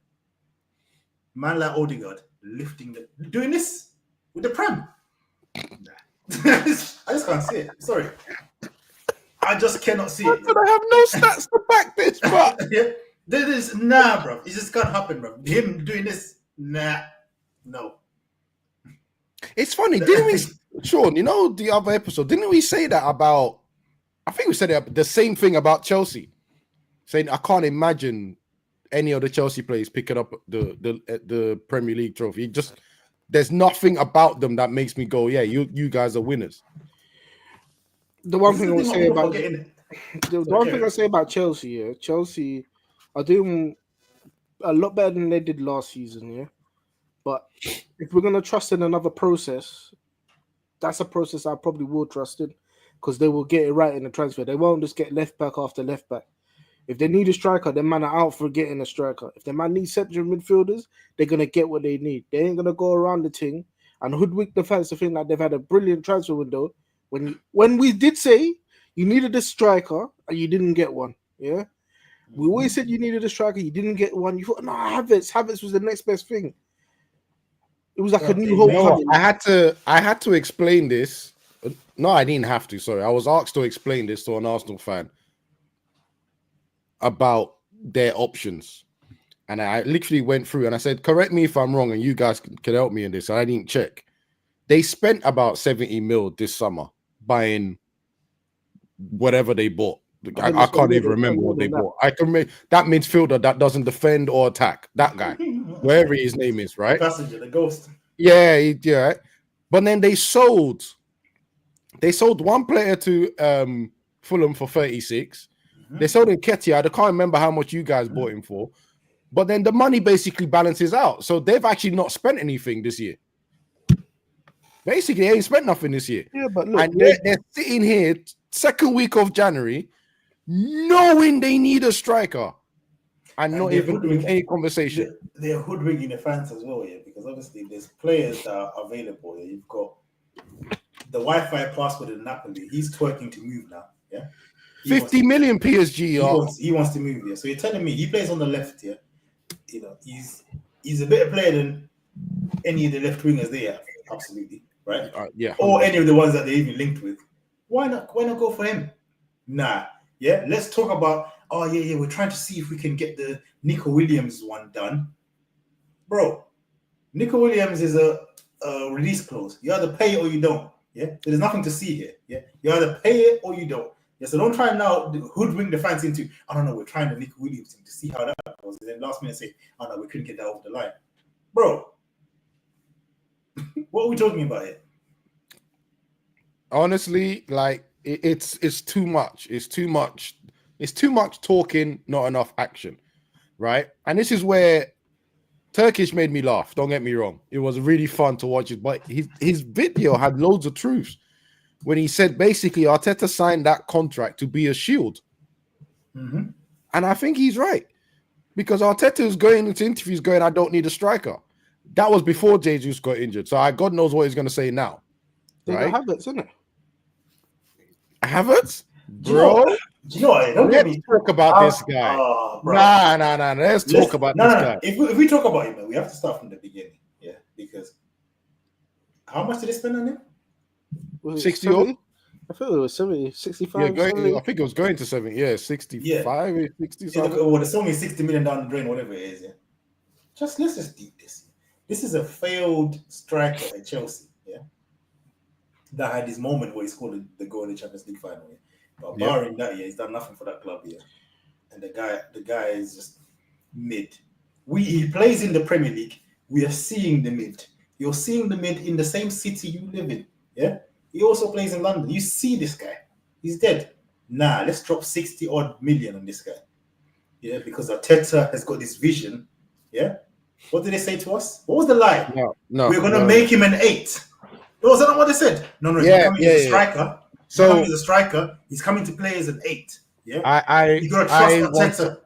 Speaker 4: man like Odegaard doing this with the Prem. Nah. I just can't see it. Sorry. I just cannot see it.
Speaker 5: I have no stats to back this, but
Speaker 4: yeah, this is nah, bro. It just can't happen, bro. Him doing this, nah, no.
Speaker 5: It's funny, didn't we, Sean? You know the other episode, didn't we say that about? I think we said the same thing about Chelsea, saying I can't imagine any of the Chelsea players picking up the Premier League trophy. There's nothing about them that makes me go, yeah, you guys are winners.
Speaker 6: The one thing I would say about I say about Chelsea, yeah, Chelsea are doing a lot better than they did last season, yeah. But if we're gonna trust in another process, that's a process I probably will trust in, because they will get it right in the transfer. They won't just get left back after left back. If they need a striker, then man are out for getting a striker. If they man need central midfielders, they're gonna get what they need. They ain't gonna go around the thing and hoodwink the fans to think like they've had a brilliant transfer window. When we did say you needed a striker and you didn't get one, yeah. We always said you needed a striker, you didn't get one. You thought, no, Havertz was the next best thing. It was like a new hope.
Speaker 5: No, I had to explain this. No, I didn't have to. Sorry, I was asked to explain this to an Arsenal fan about their options, and I literally went through and I said, "Correct me if I'm wrong, and you guys can help me in this." I didn't check. They spent about 70 mil this summer buying whatever they bought. I can't even remember what they bought. I can make that midfielder that doesn't defend or attack. That guy, wherever his name is, right?
Speaker 4: Passenger, the ghost.
Speaker 5: Yeah, yeah. But then they sold one player to Fulham for 36. They sold Nketiah. I can't remember how much you guys bought him for. But then the money basically balances out. So they've actually not spent anything this year. Basically, they ain't spent nothing this year.
Speaker 6: Yeah, but look,
Speaker 5: and they're sitting here second week of January, knowing they need a striker, and not even doing any conversation.
Speaker 4: They're hoodwinking the fans as well, yeah, because obviously there's players that are available. Yeah? You've got the Wi-Fi password in Napoli. He's twerking to move now. Yeah,
Speaker 5: 50 million PSG.
Speaker 4: He wants to move. Yeah, so you're telling me he plays on the left. Yeah, you know he's a better player than any of the left wingers they have. Absolutely, right?
Speaker 5: Yeah,
Speaker 4: or any of the ones that they even linked with. Why not go for him? Nah. Yeah, let's talk about. Oh yeah, we're trying to see if we can get the Nico Williams one done, bro. Nico Williams is a release clause. You either pay it or you don't. Yeah, so there's nothing to see here. Yeah, you either pay it or you don't. Yeah, so don't try now hoodwink the fans into. I don't know. We're trying the Nico Williams thing to see how that goes. And then last minute say, oh no, we couldn't get that over the line, bro. What are we talking about here?
Speaker 5: Honestly, like it's too much. It's too much. It's too much talking, not enough action, right? And this is where Turkish made me laugh. Don't get me wrong; it was really fun to watch it. But his video had loads of truths when he said basically Arteta signed that contract to be a shield, and I think he's right because Arteta is going into interviews going, "I don't need a striker." That was before Jesus got injured, so God knows what he's going to say now.
Speaker 6: Right? Havertz, isn't it?
Speaker 5: Havertz, bro.
Speaker 4: Do you know what? Don't
Speaker 5: Let's talk about this guy. Nah. Let's talk about this guy.
Speaker 4: If we talk about him, man, we have to start from the beginning. Yeah, because how much did they spend on him?
Speaker 5: 60
Speaker 6: odd? I thought it was 70, 65.
Speaker 5: Yeah, I think it was going to 70. Yeah, 65, 60 something.
Speaker 4: Well, there's only 60 million down the drain, whatever it is. Yeah, let's just deep this. This is a failed striker at Chelsea. Yeah, that had his moment where he scored the goal in the Champions League final. Yeah? But barring that, he's done nothing for that club. Yeah, and the guy is just mid. He plays in the Premier League We are seeing the mid. You're seeing the mid in the same city you live in. Yeah. He also plays in London. You see this guy. He's dead. Nah, let's drop 60 odd million on this guy. Yeah, because Arteta has got this vision. Yeah. What did they say to us? What was the lie?
Speaker 5: No.
Speaker 4: We're gonna make him an 8. Was that not what they said? No, he's coming as a striker. So he's coming as a striker. He's coming to play as an 8. Yeah. You gotta trust Arteta.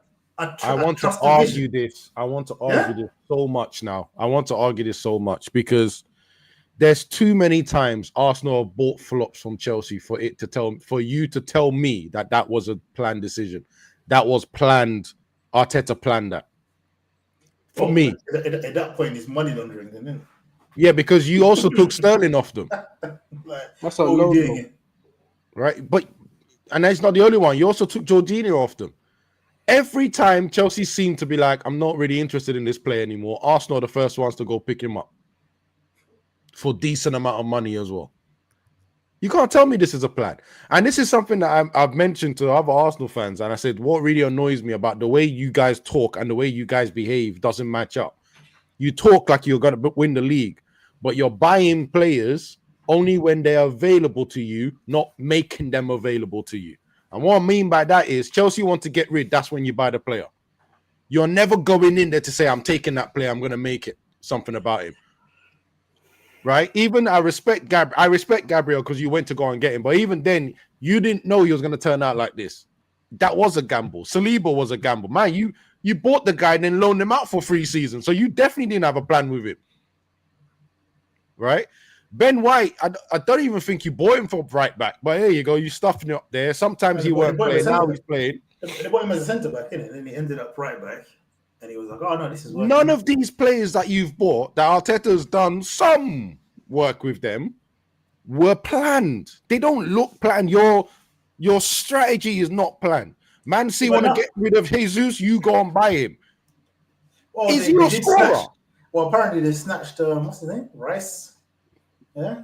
Speaker 5: I want to argue this. I want to argue this so much now. I want to argue this so much because there's too many times Arsenal have bought flops from Chelsea for you to tell me that was a planned decision. That was planned. Arteta planned that. For me.
Speaker 4: At that point, it's money laundering, isn't it?
Speaker 5: Yeah, because you also took Sterling off them.
Speaker 6: That's a low,
Speaker 5: right? And that's not the only one. You also took Jorginho off them. Every time Chelsea seem to be like, I'm not really interested in this player anymore, Arsenal are the first ones to go pick him up for decent amount of money as well. You can't tell me this is a plan. And this is something that I've mentioned to other Arsenal fans. And I said, what really annoys me about the way you guys talk and the way you guys behave doesn't match up. You talk like you're going to win the league, but you're buying players only when they're available to you, not making them available to you. And what I mean by that is Chelsea want to get rid. That's when you buy the player. You're never going in there to say, I'm taking that player. I'm going to make it something about him. Right? Even I respect Gabriel because you went to go and get him. But even then, you didn't know he was going to turn out like this. That was a gamble. Saliba was a gamble. Man, you bought the guy and then loaned him out for 3 seasons. So you definitely didn't have a plan with him. Right? Ben White, I don't even think you bought him for right back. But here you go. You stuffing it up there. Sometimes he weren't playing. Now he's playing.
Speaker 4: They bought him as a centre back, innit? And then he ended up right back. And he was like, oh, no, this is working.
Speaker 5: None of these players that you've bought, that Arteta's done some work with them, were planned. They don't look planned. Your strategy is not planned. Man City want to get rid of Jesus, you go and buy him.
Speaker 4: Well,
Speaker 5: is he a scorer?
Speaker 4: Well, apparently they snatched, what's his name? Rice. Yeah?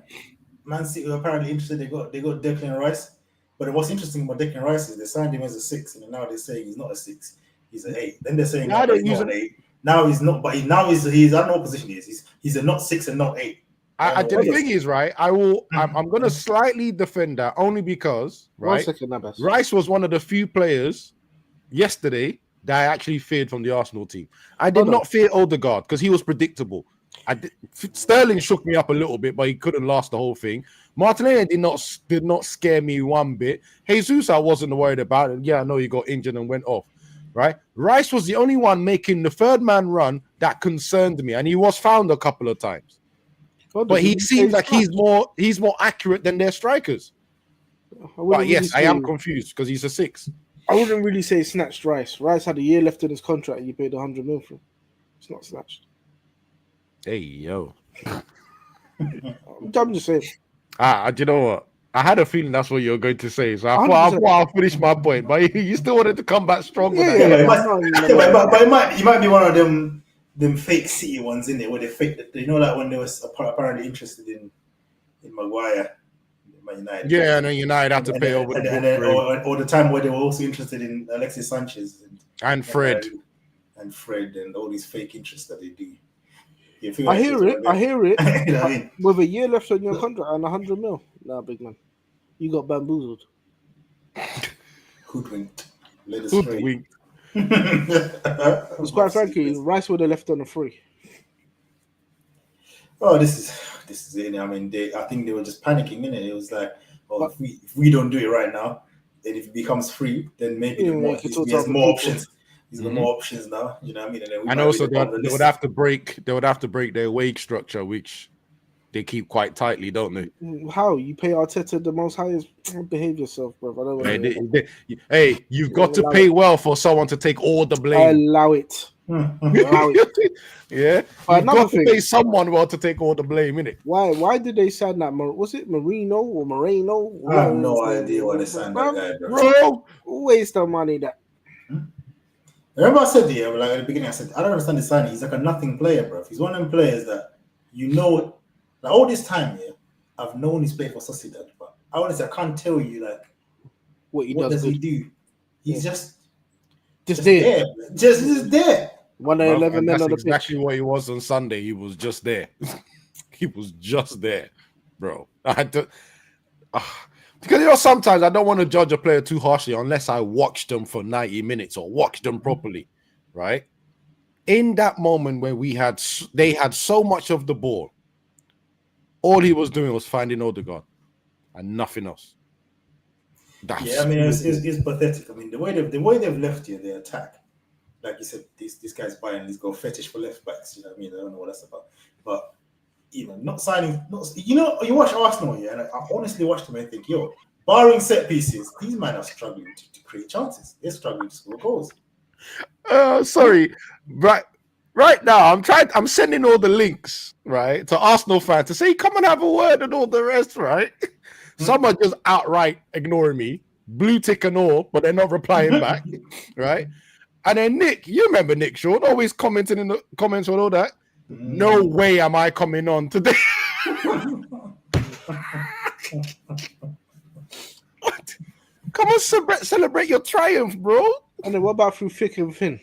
Speaker 4: Man City were apparently interested. They got Declan Rice. But what's interesting about Declan Rice is they signed him as a 6, and now they're saying he's not a 6. He's an 8. Then they're saying he's not an 8. Now he's not, but now he's I don't know what position he is. He's a not 6 and not 8.
Speaker 5: The thing is, right, I'm going to slightly defend that only because, right, Rice was one of the few players yesterday that I actually feared from the Arsenal team. I did not fear Odegaard because he was predictable. Sterling shook me up a little bit, but he couldn't last the whole thing. Martinelli did not scare me one bit. Jesus, I wasn't worried about it. Yeah, I know he got injured and went off. Right, Rice was the only one making the third man run that concerned me, and he was found a couple of times. But he seems like he's more accurate than their strikers. But yes, I am confused because he's a 6.
Speaker 6: I wouldn't really say snatched Rice. Rice had a year left in his contract and you paid 100 million for him. It's not snatched.
Speaker 5: Hey, yo.
Speaker 6: I'm just saying.
Speaker 5: Do you know what? I had a feeling that's what you were going to say. So I thought I'll finish my point. But you still wanted to come back strong.
Speaker 4: But it might be one of them fake City ones in there where they fake that, you know, like when they was apparently interested in Maguire, Man United.
Speaker 5: Yeah, and then United had to pay over
Speaker 4: or the time where they were also interested in Alexis Sanchez
Speaker 5: and Fred
Speaker 4: and all these fake interests that they do.
Speaker 6: I hear it. You know what I mean? With a year left on your contract and 100 mil, nah, big man, you got bamboozled.
Speaker 4: Hoodwinked. Let us straight.
Speaker 6: Quite frankly, Rice would have left on a free.
Speaker 4: Oh, this is it. I mean, I think they were just panicking, innit? It was like, oh, if we don't do it right now, then if it becomes free, then maybe he has more options. He's got more options now. You know what I mean?
Speaker 5: And also, they would have to break their wage structure, which they keep quite tightly, don't they?
Speaker 6: How you pay Arteta the most highest? Behave yourself, bro. I don't
Speaker 5: hey, you've got to pay well for someone to take all the blame.
Speaker 6: Allow it.
Speaker 5: Yeah, you've got to pay someone well to take all the blame, innit?
Speaker 6: Why did they sign that? Was it Moreno or Moreno?
Speaker 4: I have no idea why they signed that guy, bro.
Speaker 6: Waste of money. That.
Speaker 4: Remember I said to you, like at the beginning, I said I don't understand the signing. He's like a nothing player, bro. He's one of them players that you know. Like all this time, I've known he's played for Sociedad, but honestly, I can't tell you like what does he do. He's just there. Just there.
Speaker 6: One of 11 men
Speaker 5: that's
Speaker 6: on the
Speaker 5: exactly
Speaker 6: pitch.
Speaker 5: what he was on Sunday. He was just there. He was just there, bro. I had to. Because sometimes I don't want to judge a player too harshly unless I watch them for 90 minutes or watch them properly, right? In that moment where they had so much of the ball, all he was doing was finding Odegaard and nothing else.
Speaker 4: Yeah, I mean, it's pathetic. I mean, the way they've left here, the attack, like you said, this guy's buying, he's got a fetish for left backs. You know what I mean? I don't know what that's about, but not signing. You watch Arsenal, yeah, and I honestly watched them and think, yo, barring set pieces, these men are struggling to create chances. They're struggling to score goals.
Speaker 5: Sorry, right now I'm sending all the links right to Arsenal fans to say come and have a word and all the rest, right? Some are just outright ignoring me, blue tick and all, but they're not replying back, right? And then Nick, you remember Nick Shaw, always commenting in the comments on all that. No way am I coming on today. What? Come on, celebrate your triumph, bro.
Speaker 6: And then what about through thick and thin?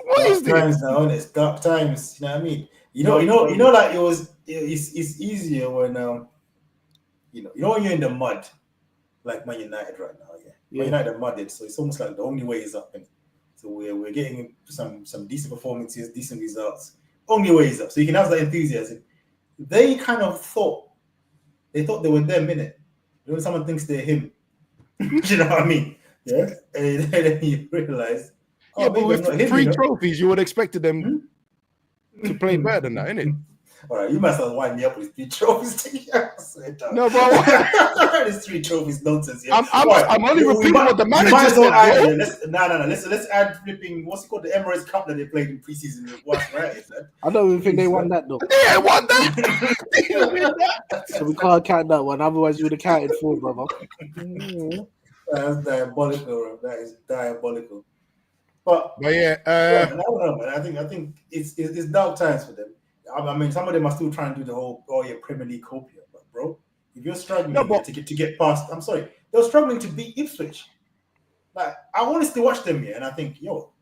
Speaker 5: What is this?
Speaker 4: Times now, it's dark times. You know what I mean? Like it's easier when when you're in the mud, like Man United right now. Yeah. Man United are mudded, so it's almost like the only way is up. And so we're getting some decent performances, decent results. Only way is up. So you can have that enthusiasm. They kind of thought they were them, innit? When someone thinks they're him, you know what I mean? Yeah. And then you realize,
Speaker 5: but with 3 trophies, you would expect them to play better than that, innit?
Speaker 4: All right, you must have wind me up with 3 trophies.
Speaker 5: No, bro.
Speaker 4: There's 3 trophies nonsense. Yeah.
Speaker 5: I'm only repeating what the manager said.
Speaker 4: Let's add flipping. What's it called? The Emirates Cup that they played in preseason. Right?
Speaker 6: I don't even think they won that though.
Speaker 5: They ain't won that.
Speaker 6: So we can't count that one. Otherwise, you would have counted 4, brother.
Speaker 4: That's diabolical, bro. That is diabolical. But
Speaker 5: yeah,
Speaker 4: I don't know, man. I think it's dark times for them. I mean, some of them are still trying to do the whole Premier League hope here. But bro, if you're struggling to get past, I'm sorry, they're struggling to beat Ipswich. Like I honestly watch them here, and I think, yo,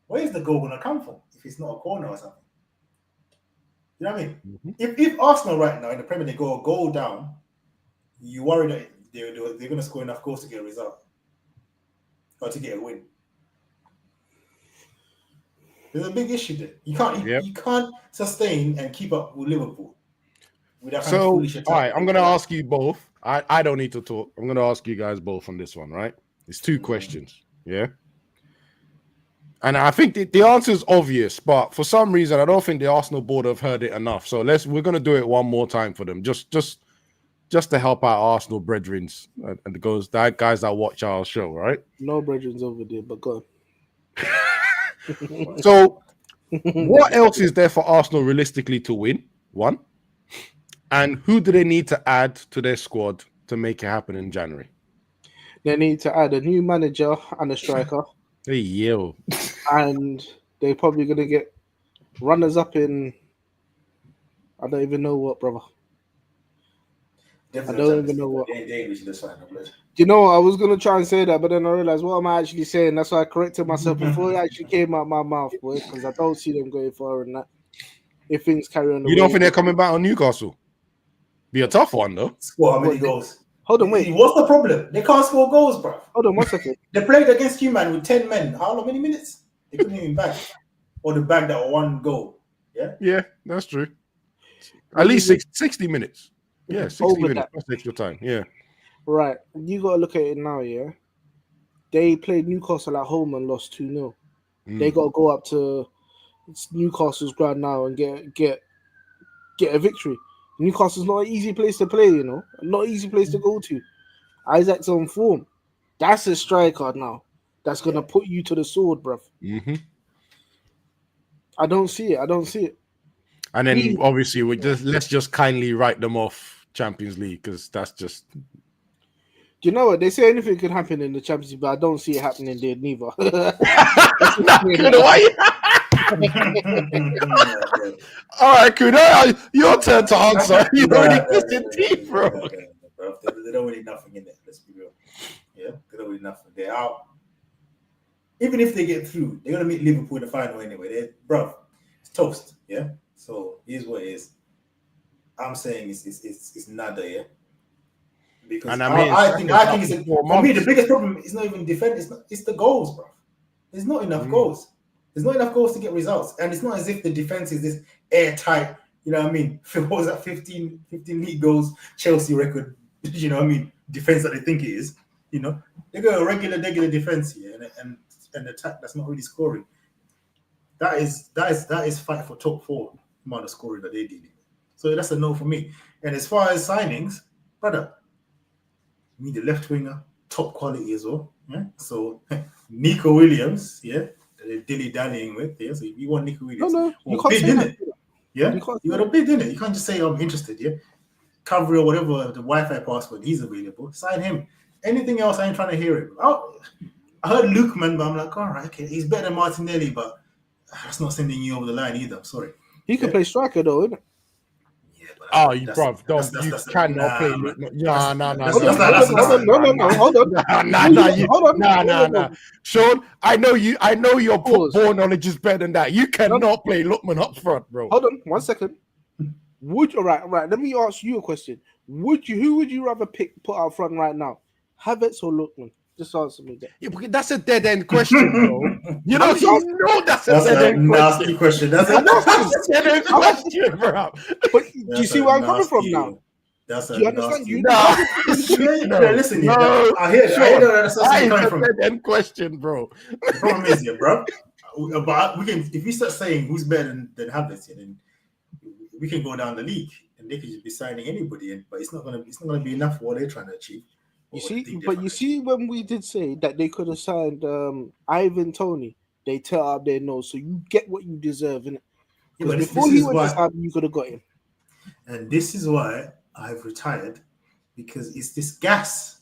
Speaker 4: where is the goal gonna come from if it's not a corner or something? You know what I mean? Mm-hmm. If Arsenal right now in the Premier League go a goal down, you worry that they're gonna score enough goals to get a result or to get a win. There's a big issue there. You can't sustain and keep up with Liverpool.
Speaker 5: All right, I'm going to ask you both. I don't need to talk. I'm going to ask you guys both on this one, right? It's 2 questions, yeah? And I think the answer is obvious, but for some reason, I don't think the Arsenal board have heard it enough. So we're going to do it one more time for them, just to help out Arsenal brethren and the guys that watch our show, right?
Speaker 6: No brethrens over there, but go on.
Speaker 5: So, what else is there for Arsenal realistically to win? 1. And who do they need to add to their squad to make it happen in January?
Speaker 6: They need to add a new manager and a striker.
Speaker 5: Hey, yo.
Speaker 6: And they're probably going to get runners up in... I don't even know what, brother.
Speaker 4: Definitely I don't even know what.
Speaker 6: You know, I was gonna try and say that, but then I realized what am I actually saying. That's why I corrected myself before it actually came out my mouth, boy, because I don't see them going far in that. If things carry on,
Speaker 5: you don't think they're coming back on Newcastle? Be a tough one though.
Speaker 4: Score how many goals?
Speaker 6: Hold on, wait.
Speaker 4: What's the problem? They can't score goals, bro.
Speaker 6: Hold on, 1 second.
Speaker 4: They played against you, man, with 10 men. How many minutes? They couldn't even bag, or the bag that 1 goal. Yeah,
Speaker 5: that's true. At least 60 minutes. Yeah, 60 minutes plus extra time. Yeah.
Speaker 6: Right. You got to look at it now, yeah? They played Newcastle at home and lost 2-0. They got to go up to Newcastle's ground now and get a victory. Newcastle's not an easy place to play, you know? Not an easy place to go to. Isaac's on form. That's a striker now. That's going to put you to the sword, bruv.
Speaker 5: Mm-hmm.
Speaker 6: I don't see it.
Speaker 5: And then obviously let's just kindly write them off Champions League because that's just.
Speaker 6: You know what? They say anything can happen in the Champions League, but I don't see it happening there neither.
Speaker 5: All right, Kudo, your turn to answer. You already kissed your teeth, bro.
Speaker 4: They don't really nothing in there. Let's be real. Yeah, they don't really nothing. They're out. even if they get through, they're gonna meet Liverpool in the final anyway. Bruv, it's toast. Yeah. So here's what it is. I'm saying it's nada. Yeah. Because I think it's for me the biggest problem is not even defense. It's the goals, bro. There's not enough goals. There's not enough goals to get results, and it's not as if the defense is this airtight. You know what I mean? What was that? 15 league goals Chelsea record. You know what I mean? Defense that they think it is. You know, they got a regular defense here, and attack that's not really scoring. That is fight for top 4 amount of scoring that they did. So that's a no for me. And as far as signings, brother, we need a left winger, top quality as well. Yeah. So Nico Williams, yeah, they're dilly-dallying with. Yeah. So if you want Nico Williams,
Speaker 6: you can't bid,
Speaker 4: innit? Yeah, you got to bid, innit? You can't just say I'm interested. Yeah, Cover or whatever the Wi-Fi password, he's available. Sign him. Anything else, I ain't trying to hear it. I heard Lukeman, but I'm like, all right, okay, he's better than Martinelli, but that's not sending you over the line either. I'm sorry.
Speaker 6: He can play striker though, isn't it?
Speaker 5: Oh, you bruv, don't you cannot play. No. Sean, I know your football knowledge is better than that. You cannot play Lookman up front, bro.
Speaker 6: Hold on 1 second. Right? Let me ask you a question. Who would you rather put out front right now, Havertz or Lookman? Just answer me that.
Speaker 5: Yeah, because that's a dead end question, bro. You know that's a dead end
Speaker 4: nasty question. That's a
Speaker 5: dead end question, bro.
Speaker 6: But do you see where I'm coming from now?
Speaker 4: Do
Speaker 6: you understand?
Speaker 4: Listen, I hear that. That's a
Speaker 5: dead end question, bro.
Speaker 4: The problem is, bro. But we can, if we start saying who's better than Havertz, then we can go down the league and they could just be signing anybody. But it's not gonna be enough for what they're trying to achieve.
Speaker 6: You see, when we did say that they could have signed Ivan Toney, they tear up their nose. So you get what you deserve, innit? Yeah, but before he went to Saudi, you could have got him.
Speaker 4: And this is why I've retired, because it's this gas.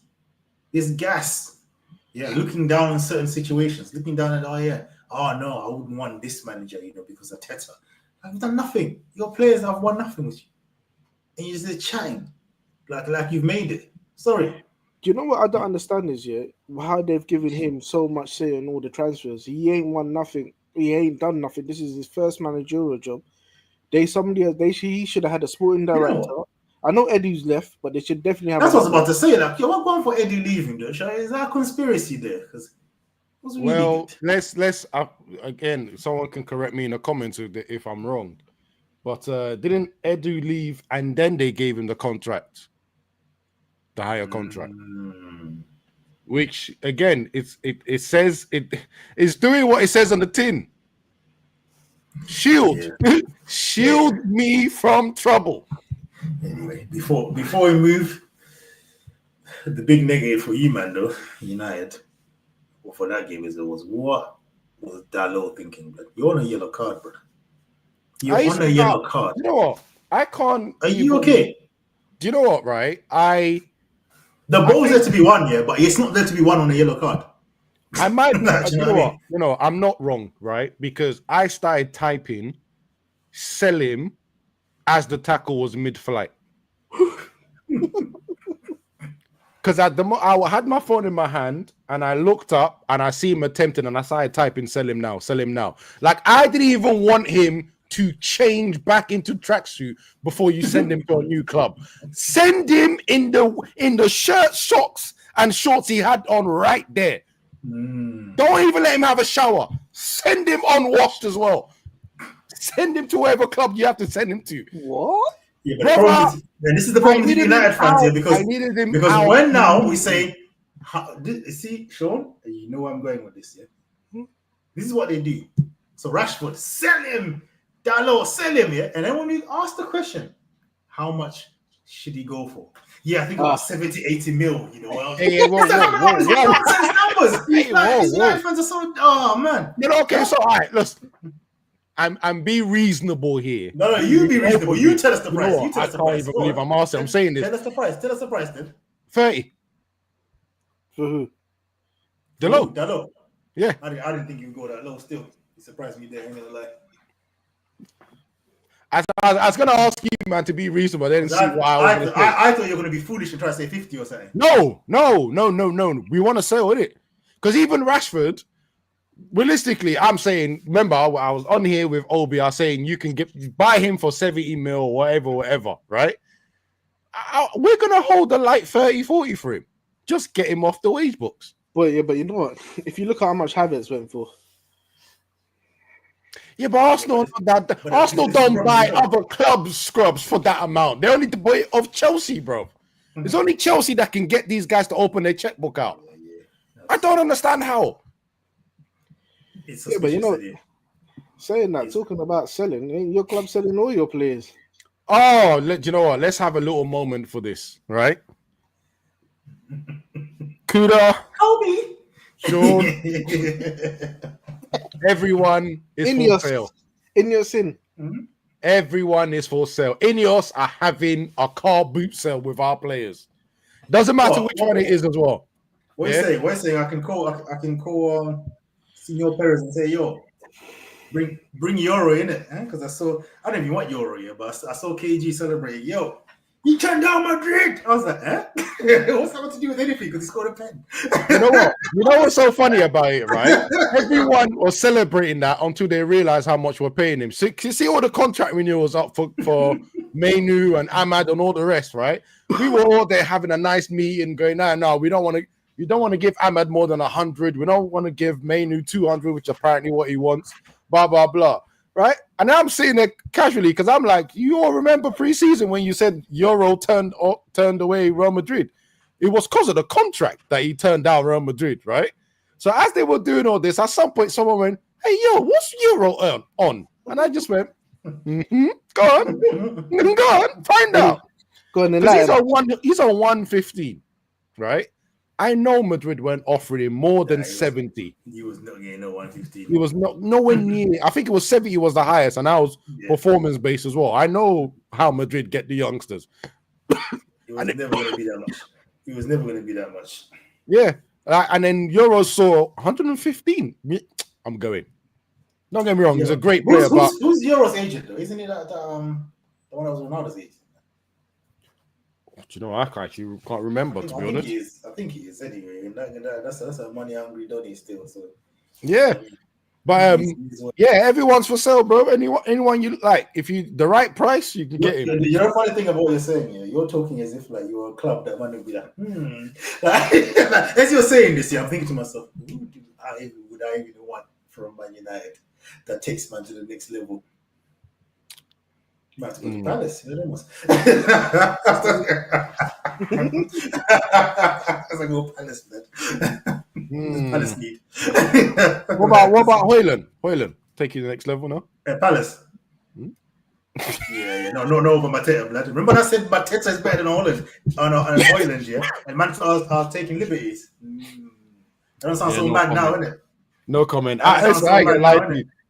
Speaker 4: Yeah, looking down on certain situations, looking down at, I wouldn't want this manager, because of Teta. I've done nothing. Your players have won nothing with you. And you're just chatting like you've made it. Sorry.
Speaker 6: Do you know what I don't understand is how they've given him so much say on all the transfers? He ain't won nothing. He ain't done nothing. This is his first managerial job. He should have had a sporting director. I know Eddie's left, but they should definitely have.
Speaker 4: That's what I was about to say. Like, what going for Eddie leaving? Though? Is there a conspiracy there?
Speaker 5: Let's again. Someone can correct me in the comments if I'm wrong. But didn't Edu leave and then they gave him the contract? The higher contract, which again, it says it's doing what it says on the tin. Shield me from trouble.
Speaker 4: Anyway, before we move, the big negative for you, man, though, United, for that game was what was Dalot thinking? Like, you're on a yellow card, brother. You're on a yellow card.
Speaker 5: You know what? I can't.
Speaker 4: Are you okay?
Speaker 5: Do you know what? Right,
Speaker 4: the ball's there to be won, but it's not there to be won on a yellow card.
Speaker 5: I might. You know what? I'm not wrong, right? Because I started typing "sell him" as the tackle was mid-flight. Because I had my phone in my hand and I looked up and I see him attempting and I started typing "sell him now, sell him now." Like I didn't even want him to change back into tracksuit before you send him to a new club. Send him in the shirt, socks, and shorts he had on right there. Don't even let him have a shower. Send him unwashed as well. Send him to whatever club you have to send him to.
Speaker 6: What?
Speaker 4: Yeah, but this is the problem with United fans here, because when now we say, see, Sean, you know where I'm going with this, yeah? This is what they do. So Rashford, sell him. Dalot, sell him, yeah? And then when we ask the question, how much should he go for? Yeah, I think about 70, 80 mil, Numbers. These United fans are so, oh, man.
Speaker 5: Okay, so, all right, listen. I'm be reasonable here.
Speaker 4: No, you be reasonable. You tell us the price.
Speaker 5: I can't even believe I'm asking. I'm saying this.
Speaker 4: Tell us the price, then.
Speaker 5: 30.
Speaker 6: For who?
Speaker 5: Dalot. Yeah.
Speaker 4: I didn't think you'd go that low still. You surprised me there, ain't gonna lie.
Speaker 5: I was going to ask you, man, to be reasonable. I didn't see why
Speaker 4: I thought you were going to be foolish and try to say 50 or something.
Speaker 5: No. We want to sell it. Because even Rashford, realistically, I'm saying, remember, I was on here with Obi. I was saying you can buy him for 70 mil or whatever, right? We're gonna hold a light 30, 40 for him. Just get him off the wage books.
Speaker 6: But you know what? If you look at how much Havertz went for.
Speaker 5: Yeah, but Arsenal don't buy other clubs scrubs for that amount. They only buy it off Chelsea, bro. It's only Chelsea that can get these guys to open their checkbook out. I don't understand how.
Speaker 6: But you know, saying that, talking about selling, ain't your club selling all your players?
Speaker 5: Oh, you know what? Let's have a little moment for this, right? Kuda,
Speaker 4: Kobe,
Speaker 5: Sean, everyone is for sale.
Speaker 6: Ineos.
Speaker 5: Everyone is for sale. Ineos are having a car boot sale with our players. Doesn't matter which one it is as well.
Speaker 4: What you say? What you saying? I can call Senor Perez and say, yo, bring Euro in it, because I don't even want Euro here, but I saw KG celebrating. Yo, he turned down Madrid. I was like, what's that got to do with anything? Because he scored a pen.
Speaker 5: You know what? You know what's so funny about it, right? Everyone was celebrating that until they realized how much we're paying him. So you see all the contract renewals up for Mainu and Ahmad and all the rest, right? We were all there having a nice meeting, going, no, we don't want to. You don't want to give Ahmad more than 100. We don't want to give Mainu 200, which apparently what he wants. Blah blah blah. Right? And I'm saying it casually because I'm like, you all remember preseason when you said Euro turned away Real Madrid? It was because of the contract that he turned down Real Madrid, right? So as they were doing all this, at some point someone went, "Hey, yo, what's Euro on?" And I just went, "Go on, find out."
Speaker 6: Go on,
Speaker 5: he's on 115, right? I know Madrid weren't offering him more than 70.
Speaker 4: He was not getting no 115.
Speaker 5: He was nowhere near. I think it was 70 was the highest, and that was performance based as well. I know how Madrid get the youngsters.
Speaker 4: It was never going to be that much. It was never going to be that much.
Speaker 5: Yeah, and then Euros saw 115. I'm going. Don't get me wrong. He's a great player, but
Speaker 4: who's Euros agent though? Isn't he the one that was Ronaldo's agent?
Speaker 5: Do you know, I can't remember, to be honest.
Speaker 4: I think he is anyway. That's a money hungry Donny still. So
Speaker 5: yeah, but everyone's for sale, bro. Anyone you like, if you the right price, you can get him.
Speaker 4: You know, funny thing about what you're saying, you're talking as if like you're a club that man would be like, as you're saying this, I'm thinking to myself, who would I even want from Man United that takes man to the next level? You have to go to Palace, you know almost. As I go Palace, man. Palace need.
Speaker 5: What about Hoyland? Take you to the next level now.
Speaker 4: Palace. Yeah. No, over Mateta, blood. Remember I said Mateta is better than Holland on Hoyland, yeah? And man, I was taking liberties. That don't sound so bad now, innit?
Speaker 5: No comment.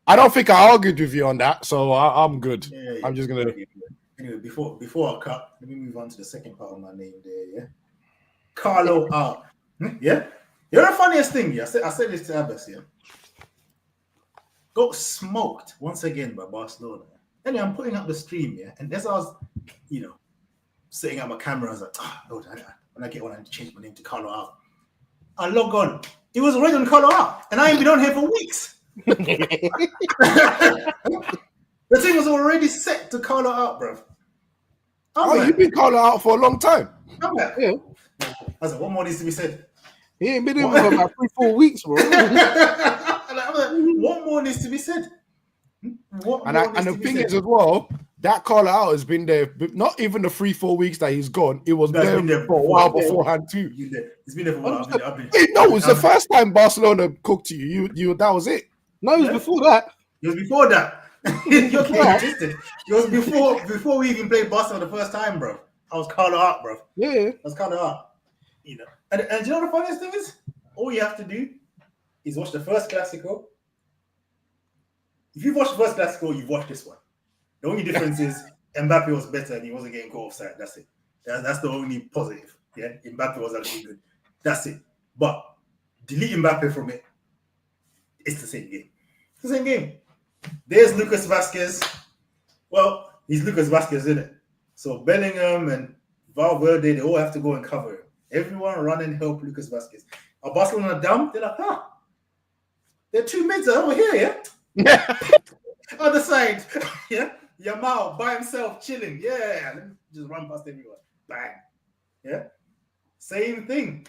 Speaker 5: I don't think I argued with you on that, so I'm good. Yeah. I'm just gonna.
Speaker 4: Anyway, before I cut, let me move on to the second part of my name there. Yeah, Carlo out. Yeah, you're the funniest thing. Yeah, I said this to Abbas. Yeah, got smoked once again by Barcelona. Anyway, I'm putting up the stream. Yeah, and as I was, setting up my camera, I was like, Lord, when I get one, I need to change my name to Carlo out. I log on. It was already on Carlo out, and I ain't been on here for weeks. The thing was already set to call her out, bro.
Speaker 5: You've been calling her out for a long time.
Speaker 4: I'm like, I was like, what more needs to be said?
Speaker 6: He ain't been in for about 3-4 weeks, bro.
Speaker 4: I'm like, what more needs to be said?
Speaker 5: And the thing is as well, that call out has been there. Not even the 3-4 weeks that he's gone. It was there for a while beforehand too.
Speaker 4: It's been there for a while.
Speaker 5: No, it's the first time Barcelona cooked you. You that was it.
Speaker 6: No, it was before that.
Speaker 4: It was before that. You're twisted. It was before we even played Barcelona the first time, bro. I was Carlo out, bro.
Speaker 6: Yeah.
Speaker 4: I was Carlo out. And do you know the funniest thing is? All you have to do is watch the first Clasico. If you've watched the first Clasico, you've watched this one. The only difference is Mbappe was better and he wasn't getting caught offside. That's it. That's the only positive. Yeah, Mbappe was actually good. That's it. But delete Mbappe from it. It's the same game. It's the same game. There's Lucas Vazquez. Well, he's Lucas Vazquez, isn't it? So Bellingham and Valverde, they all have to go and cover him. Everyone run and help Lucas Vazquez. Are Barcelona down? They're like, There are two mids over here, yeah? On the side, yeah? Yamal by himself, chilling. Yeah, let me just run past everyone. Bang. Yeah? Same thing.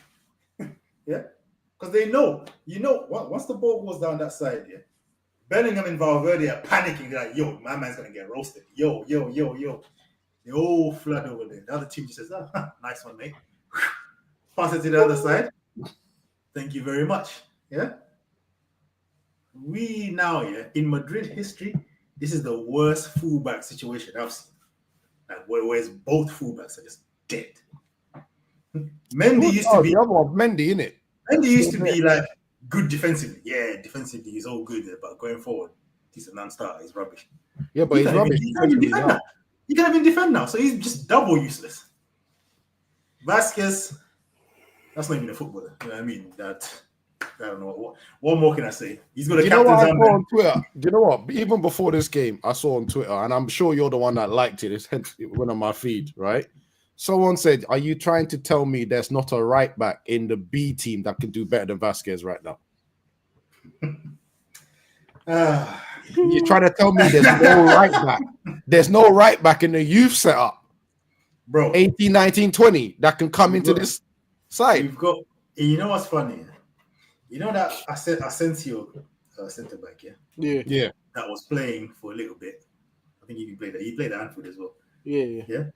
Speaker 4: Yeah? Because they know, once the ball goes down that side, yeah? Bellingham and Valverde are panicking. They're like, yo, my man's going to get roasted. Yo. They all flood over there. The other team just says, nice one, mate. Pass it to the other side. Thank you very much. Yeah? We now, yeah, in Madrid history, this is the worst fullback situation I've seen. Like, whereas both fullbacks are just dead. Mendy used to be...
Speaker 5: The other one, Mendy, innit?
Speaker 4: Mendy used to be like good defensively. Yeah, defensively he's all good, but going forward, he's a non-starter. He's rubbish.
Speaker 5: Yeah, but he's rubbish.
Speaker 4: He can't even defend now, so he's just double useless. Vasquez, that's not even a footballer. You know what I mean? I don't know. What more can I say? He's got a captain's armband.
Speaker 5: On Twitter. Do you know what? Even before this game, I saw on Twitter, and I'm sure you're the one that liked it. It went on my feed, right? Someone said, "Are you trying to tell me there's not a right back in the B team that can do better than Vasquez right now?" You're trying to tell me there's no right back. There's no right back in the youth setup,
Speaker 4: bro.
Speaker 5: 18, 19, 20 that can come into this side.
Speaker 4: We've got. You know what's funny? You know that Asensio centre back,
Speaker 5: Yeah.
Speaker 4: That was playing for a little bit. I think he played. He played at Anfield as well.
Speaker 6: Yeah.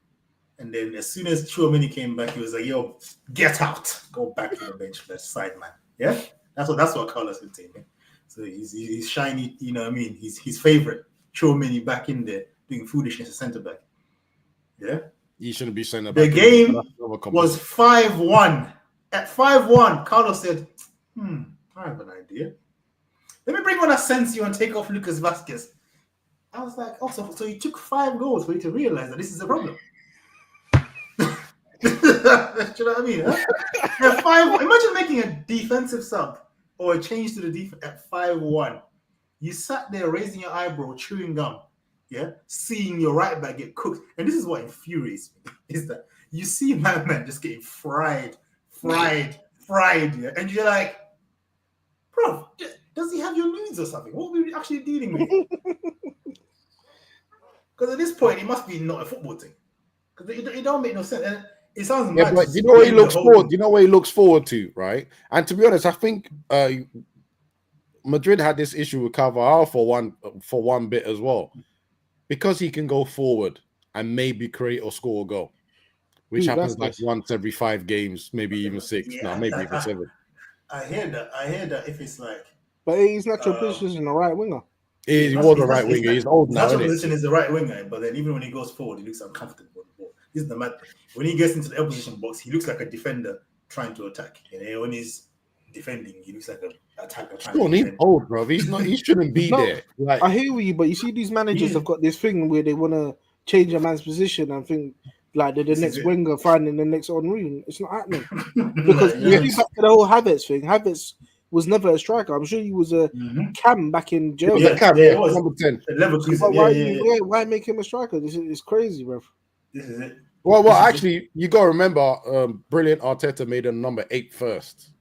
Speaker 4: And then as soon as Tchouameni came back, he was like, "Yo, get out, go back to the bench, left side, man." Yeah, that's what Carlos would say, man. So he's shiny, you know what I mean? He's his favorite. Tchouameni back in there doing foolishness as centre back. Yeah,
Speaker 5: he shouldn't be centre back.
Speaker 4: The game was 5-1. At 5-1, Carlos said, I have an idea. Let me bring on Asensio and take off Lucas Vasquez. I was like, so you took 5 goals for you to realize that this is a problem. Do you know what I mean? Huh? Imagine making a defensive sub or a change to the defense at 5-1. You sat there raising your eyebrow, chewing gum, yeah, seeing your right back get cooked. And this is what infuriates me, is that you see my man just getting fried, yeah, and you're like, bro, does he have your needs or something? What are we actually dealing with? Because at this point, it must be not a football thing. Because it don't make no sense. And it sounds mad.
Speaker 5: But you know what he looks forward? You know what he looks forward to, right? And to be honest, I think Madrid had this issue with Carvajal for one bit as well, because he can go forward and maybe create or score a goal, which happens like once every 5 games, maybe even 6. Maybe even 7.
Speaker 4: I hear that if it's like,
Speaker 6: but his natural position is a right winger.
Speaker 5: He was a right winger. He's old now.
Speaker 4: Natural position is the right winger, but then even when he goes forward, he looks uncomfortable. This is the mad thing. When he gets into the opposition box, he looks like a defender trying to attack. You know, when he's defending, he looks like an attacker.
Speaker 5: He's old, bro. He's not. He shouldn't be there. Like,
Speaker 6: I hear you, but you see, these managers have got this thing where they want to change a man's position and think like they're the next winger finding the next Henry. It's not happening because you see back to the whole Havertz thing. Havertz was never a striker. I'm sure he was a cam back in Germany.
Speaker 5: It was number 10.
Speaker 6: Why make him a striker? This is crazy, bro.
Speaker 4: This is it.
Speaker 5: Well, actually, you got to remember, brilliant Arteta made a number 8 first.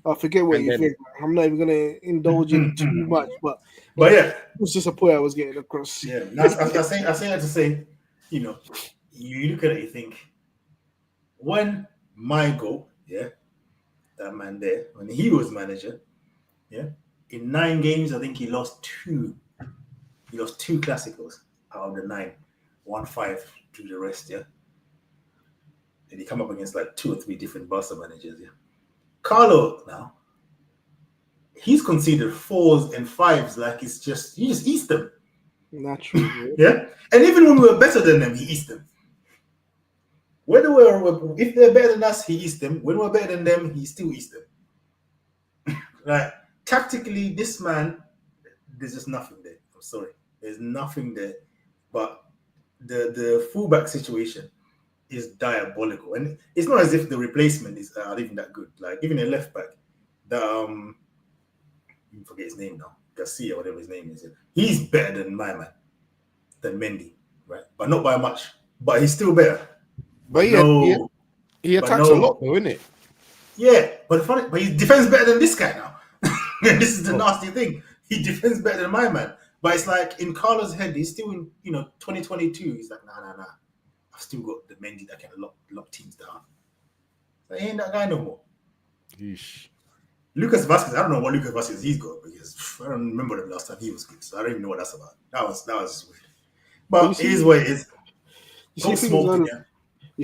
Speaker 6: I forget what you think. I'm not even going to indulge in too much, but
Speaker 4: yeah,
Speaker 6: it was just a point I was getting across.
Speaker 4: Yeah, I say that to say, you know, you look at it, you think, when my goal, that man there, when he was manager, in 9 games, I think he lost 2. He lost 2 Clásicos out of the 9, 1-5 to the rest, and he come up against like 2 or 3 different Barca managers, Carlo now, he's conceded 4s and 5s like he just eats them.
Speaker 6: Naturally,
Speaker 4: and even when we were better than them, he eats them. If they're better than us, he eats them. When we're better than them, he still eats them. Like tactically, this man, there's just nothing there. I'm sorry, there's nothing there. But the fullback situation is diabolical, and it's not as if the replacement is not even that good. Like even a left back, I forget his name now, Garcia, whatever his name is. He's better than my man, than Mendy, right? But not by much. But he's still better.
Speaker 5: But he attacks a lot, though, isn't it?
Speaker 4: Yeah, but he defends better than this guy now. This is the nasty thing. He defends better than my man. But it's like in Carlo's head, he's still in 2022. He's like, nah. I've still got the Mendy that can lock teams down. So he ain't that guy no more. Yeesh. Lucas Vasquez, I don't know what Lucas Vasquez he's got because I don't remember the last time he was good. So I don't even know what that's about. That was weird. But it is what it is.
Speaker 6: You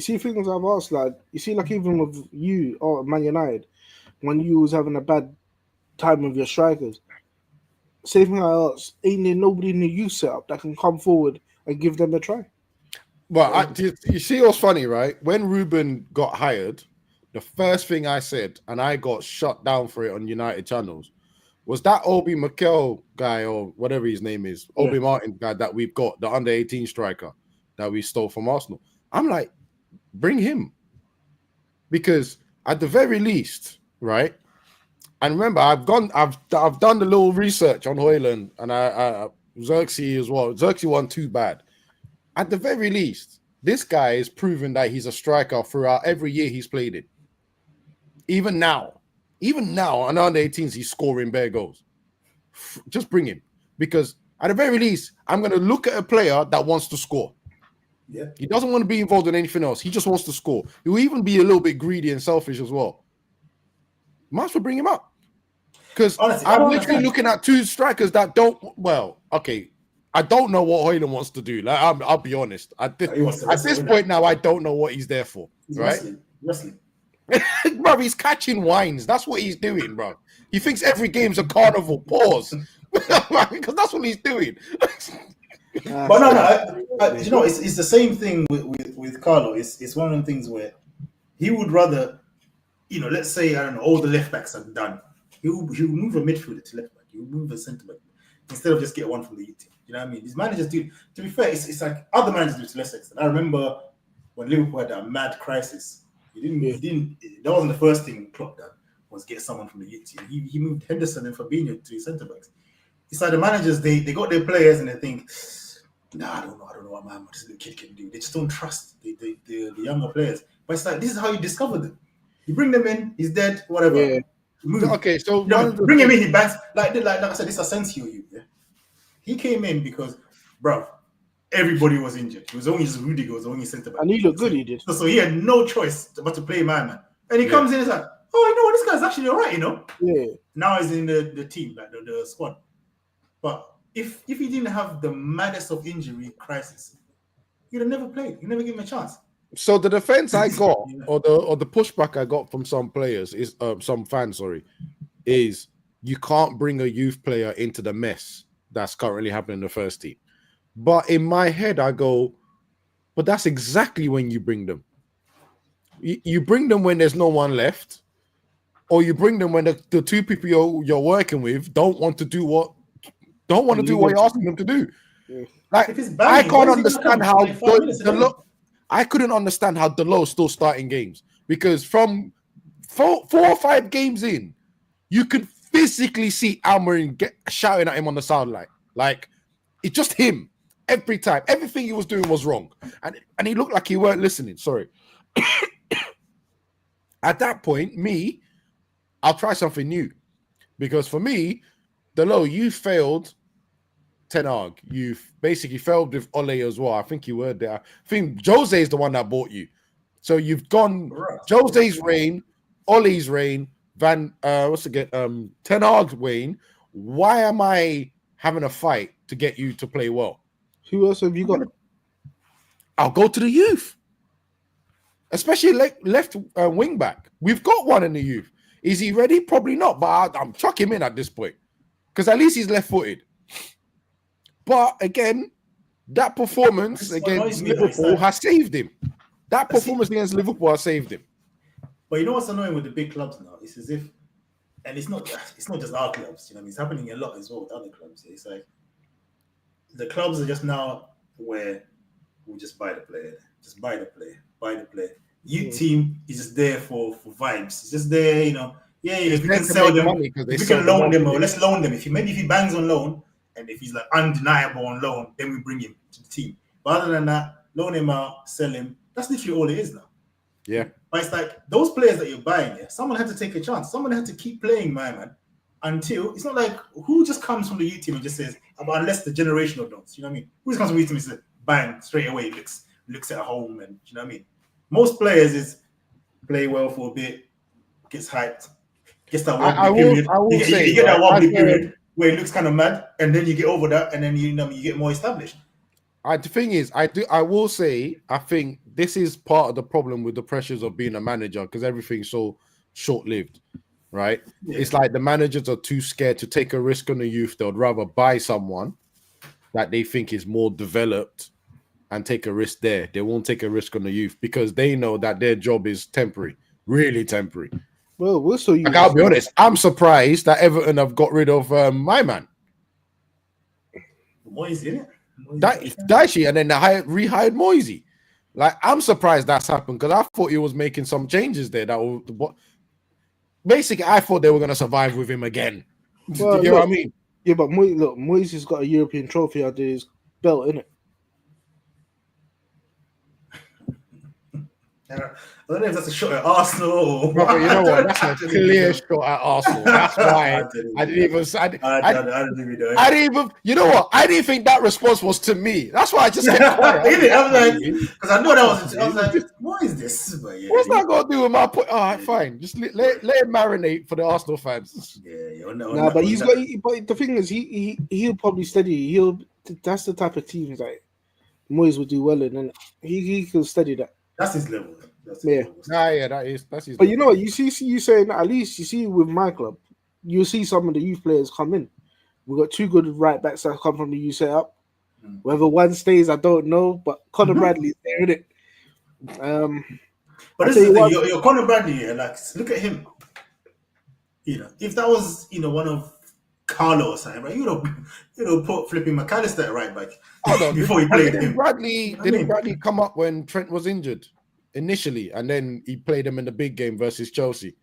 Speaker 6: see things I've asked, like you see, like even with you or Man United, when you was having a bad time with your strikers, same thing I asked, ain't there nobody in the youth setup that can come forward and give them a try?
Speaker 5: Well, you see what's funny, right? When Ruben got hired, the first thing I said, and I got shut down for it on United channels, was that Obi Mikel guy or whatever his name is, Obi Martin guy that we've got, the under-18 striker that we stole from Arsenal. I'm like, bring him. Because at the very least, right? And remember, I've done the little research on Højlund and I Xerxes as well. Xerxes wasn't too bad. At the very least, this guy is proven that he's a striker throughout every year he's played it. Even now, on under 18s, he's scoring bare goals. Just bring him. Because at the very least, I'm going to look at a player that wants to score.
Speaker 4: Yeah.
Speaker 5: He doesn't want to be involved in anything else. He just wants to score. He will even be a little bit greedy and selfish as well. Might as well bring him up. Because I'm literally looking at two strikers that don't... Well, okay. I don't know what Højlund wants to do. Like, I'll be honest. At this point now, I don't know what he's there for.
Speaker 4: He's
Speaker 5: right?
Speaker 4: Wrestling.
Speaker 5: Bro, he's catching wines. That's what he's doing, bro. He thinks every game's a carnival. Pause. Because that's what he's doing.
Speaker 4: But no. It's the same thing with Carlo. It's one of them things where he would rather, let's say, I don't know, all the left backs are done. He'll move a midfielder to left back. He'll move a centre back instead of just get one from the youth team. You know what I mean? These managers do. To be fair, it's like other managers do to less extent. I remember when Liverpool had that mad crisis. He didn't. That wasn't the first thing Klopp done. Was get someone from the youth team. He moved Henderson and Fabinho to centre backs. It's like the managers they got their players and they think, I don't know what this little kid can do. They just don't trust the younger players. But it's like this is how you discover them. You bring them in, he's dead, whatever.
Speaker 5: Yeah. Okay, so
Speaker 4: bring him in, he bangs like I said, this Asensio yeah. He came in because, bro, everybody was injured. It was only just Rudiger was only centre back.
Speaker 6: And he looked good, he did.
Speaker 4: So he had no choice but to play my man. And he comes in and it's like, oh, you know what, this guy's actually all right,
Speaker 6: Yeah.
Speaker 4: Now he's in the team, like the squad. But if he didn't have the maddest of injury crisis, he'd have never played. You'd never give him a chance.
Speaker 5: So the defense I got, or the pushback I got from some players is some fans, is you can't bring a youth player into the mess that's currently happening in the first team. But in my head, I go, but that's exactly when you bring them. You bring them when there's no one left, or you bring them when the two people you're working with don't want to do what you're asking them to do. Yeah. Like I can't understand how I couldn't understand how Delor's still starting games because from 4 or 5 games in, you could physically see Almiron shouting at him on the sideline. Like it's just him every time. Everything he was doing was wrong, and he looked like he weren't listening. Sorry. At that point, I'll try something new because for me, Delor, you failed. Ten Hag, you basically failed with Ole as well. I think you were there. I think Jose is the one that bought you. So you've gone Jose's reign, Ole's reign, Ten Hag's reign. Why am I having a fight to get you to play well?
Speaker 6: Who else have you got?
Speaker 5: I'll go to the youth, especially left wing back. We've got one in the youth. Is he ready? Probably not, but I'm chuck him in at this point because at least he's left-footed. But again, that performance against Liverpool has saved him. That performance against Liverpool has saved him.
Speaker 4: But you know what's annoying with the big clubs now? It's as if, and it's not just our clubs. It's happening a lot as well with other clubs. It's like the clubs are just now where we just buy the player, buy the player. Youth team is just there for vibes. It's just there, if we can sell them, if we can loan them, or let's loan them. If he bangs on loan. And if he's like undeniable on loan, then we bring him to the team. But other than that, loan him out, sell him. That's literally all it is now.
Speaker 5: Yeah.
Speaker 4: But it's like those players that you're buying, someone had to take a chance. Someone had to keep playing, my man. until it's not like who just comes from the youth team and just says, unless the generational don't, you know what I mean? Who just comes from the youth team and says, bang, straight away looks at home, and you know what I mean? Most players is play well for a bit, gets hyped, gets that one period. You get that one period where it looks kind of mad, and then you get over that, and then you get more established.
Speaker 5: The thing is, I will say, I think this is part of the problem with the pressures of being a manager, because everything's so short-lived, right? Yeah. It's like the managers are too scared to take a risk on the youth. They'd rather buy someone that they think is more developed and take a risk there. They won't take a risk on the youth because they know that their job is temporary, really temporary.
Speaker 6: Well, we're so used.
Speaker 5: I'll be honest, I'm surprised that Everton have got rid of my man.
Speaker 4: Moisey, isn't it?
Speaker 5: Daishi, and then they rehired Moisey. Like, I'm surprised that's happened because I thought he was making some changes there. Basically, I thought they were going to survive with him again.
Speaker 6: Well,
Speaker 5: you know what I mean?
Speaker 6: Yeah, but Moisey's got a European trophy under his belt, innit?
Speaker 4: I don't know if that's a shot at Arsenal or
Speaker 5: but you know what? That's a clear shot at Arsenal. That's why I didn't even. You know what? I didn't think that response was to me. That's why I just kept quiet.
Speaker 4: I was like, because I know that was. I was like, what is this? But yeah,
Speaker 5: what's that got to do with my point? All right, fine. Just let him marinate for the Arsenal fans.
Speaker 6: Yeah, but he's got. But the thing is, he'll probably study. That's the type of team that Moyes would do well in, and he can study that.
Speaker 4: That's his level.
Speaker 5: That's his
Speaker 6: But level. You know what? You saying that, at least you see with my club, you see some of the youth players come in. We've got two good right backs that come from the youth setup. Whether one stays, I don't know. But Conor Bradley's there, isn't it?
Speaker 4: But this is the thing, your Conor Bradley, like, look at him. You know, if that was one of Carlo or something, right? You'd have put flipping McAllister at right back before he played him.
Speaker 5: Didn't Bradley come up when Trent was injured initially, and then he played him in the big game versus Chelsea?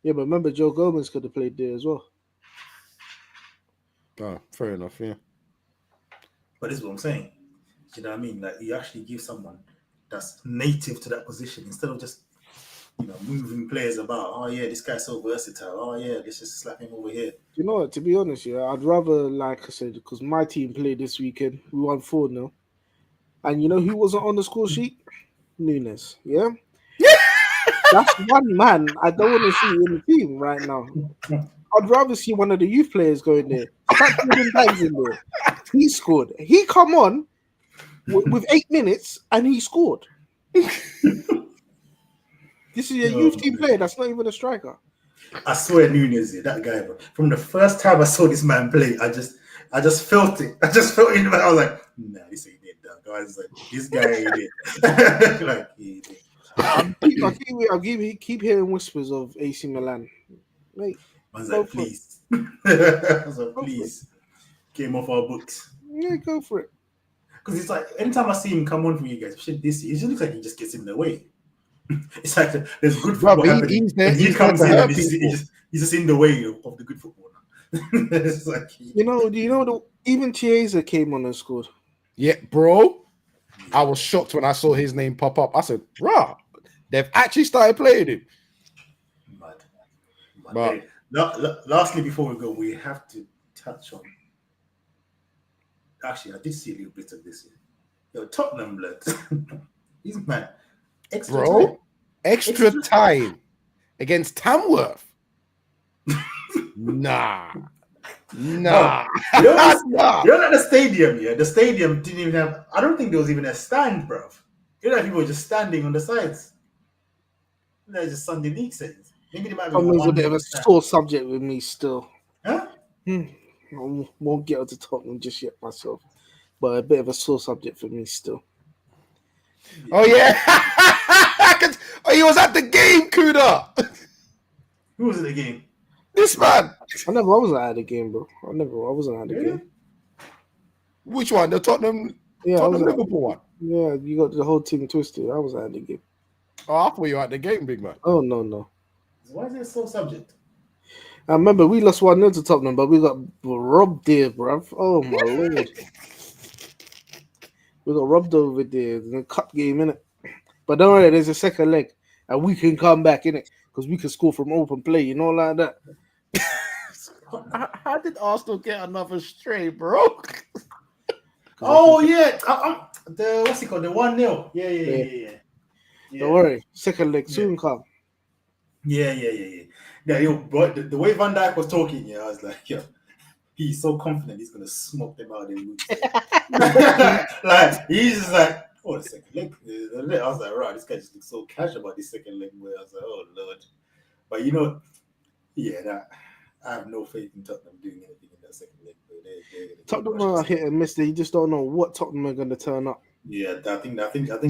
Speaker 6: Yeah, but remember, Joe Gomez could have played there as well.
Speaker 5: Oh, fair enough, yeah.
Speaker 4: But this is what I'm saying. Do you know what I mean? Like, you actually give someone that's native to that position instead of just moving players about. Oh yeah, this guy's so versatile. Oh yeah, let's just slap him over here.
Speaker 6: You know what? To be honest, I'd rather, like I said, because my team played this weekend. We won 4-0. And you know who wasn't on the score sheet? Nunes. Yeah? That's one man I don't want to see in the team right now. I'd rather see one of the youth players go in there. In there. He scored. He come on with 8 minutes and he scored. This is a youth team player. That's not even a striker.
Speaker 4: I swear, Nunes, that guy, bro. From the first time I saw this man play, I just felt it. I just felt it. I was like, nah, this ain't it. That guy's like, this guy ain't it. Like, he ain't it.
Speaker 6: I keep hearing whispers of AC Milan. Mate,
Speaker 4: I was like, please. Please. Get him off our books.
Speaker 6: Yeah, go for it.
Speaker 4: Because it's like, anytime I see him come on for you guys, this year, it just looks like he just gets in the way. It's like there's good football happening. He comes in and he's just in the way of the good football now. It's like,
Speaker 6: even Chiesa came on and scored.
Speaker 5: Yeah, bro. I was shocked when I saw his name pop up. I said, "Rah, they've actually started playing him."
Speaker 4: But lastly, before we go, we have to touch on. Actually, I did see a little bit of this. Tottenham blood. He's mad.
Speaker 5: Extra time against Tamworth. Nah.
Speaker 4: You know, at the stadium, the stadium didn't even have. I don't think there was even a stand, bro. People were just standing on the sides. They're just Sunday league settings. Maybe they might be
Speaker 6: a bit of a sore subject with me still.
Speaker 4: Huh?
Speaker 6: I won't get onto Tottenham just yet myself, but a bit of a sore subject for me still.
Speaker 5: Oh yeah, he was at the game, Kuda.
Speaker 4: Who was at the game?
Speaker 5: This man.
Speaker 6: I wasn't at the game, bro. I wasn't at the game.
Speaker 5: Which one? The Tottenham?
Speaker 6: Yeah,
Speaker 5: Tottenham Liverpool one.
Speaker 6: Yeah, you got the whole thing twisted. I was at the game.
Speaker 5: Oh, I thought you were at the game, big man.
Speaker 6: Oh no.
Speaker 4: Why is it so subject?
Speaker 6: I remember we lost 1-0 to Tottenham, but we got robbed there, bruv. Oh my lord. We got robbed over there in the cup game, innit? But don't worry, there's a second leg, and we can come back, innit? Because we can score from open play, like that.
Speaker 5: How did Arsenal get another straight, bro?
Speaker 4: Oh yeah, the what's it called? The 1-0. Yeah.
Speaker 6: Don't worry, second leg soon come.
Speaker 4: Yeah. Yo, bro, the way Van Dijk was talking, I was like, yo, he's so confident he's gonna smoke them out in weeks. Like he's just like, oh, the second leg. I was like, right, this guy just looks so casual about this second leg. Where I was like, oh lord. But I have no faith in Tottenham doing anything in that second leg.
Speaker 6: Tottenham are hit and miss. You just don't know what Tottenham are going to turn up.
Speaker 4: Yeah, I think.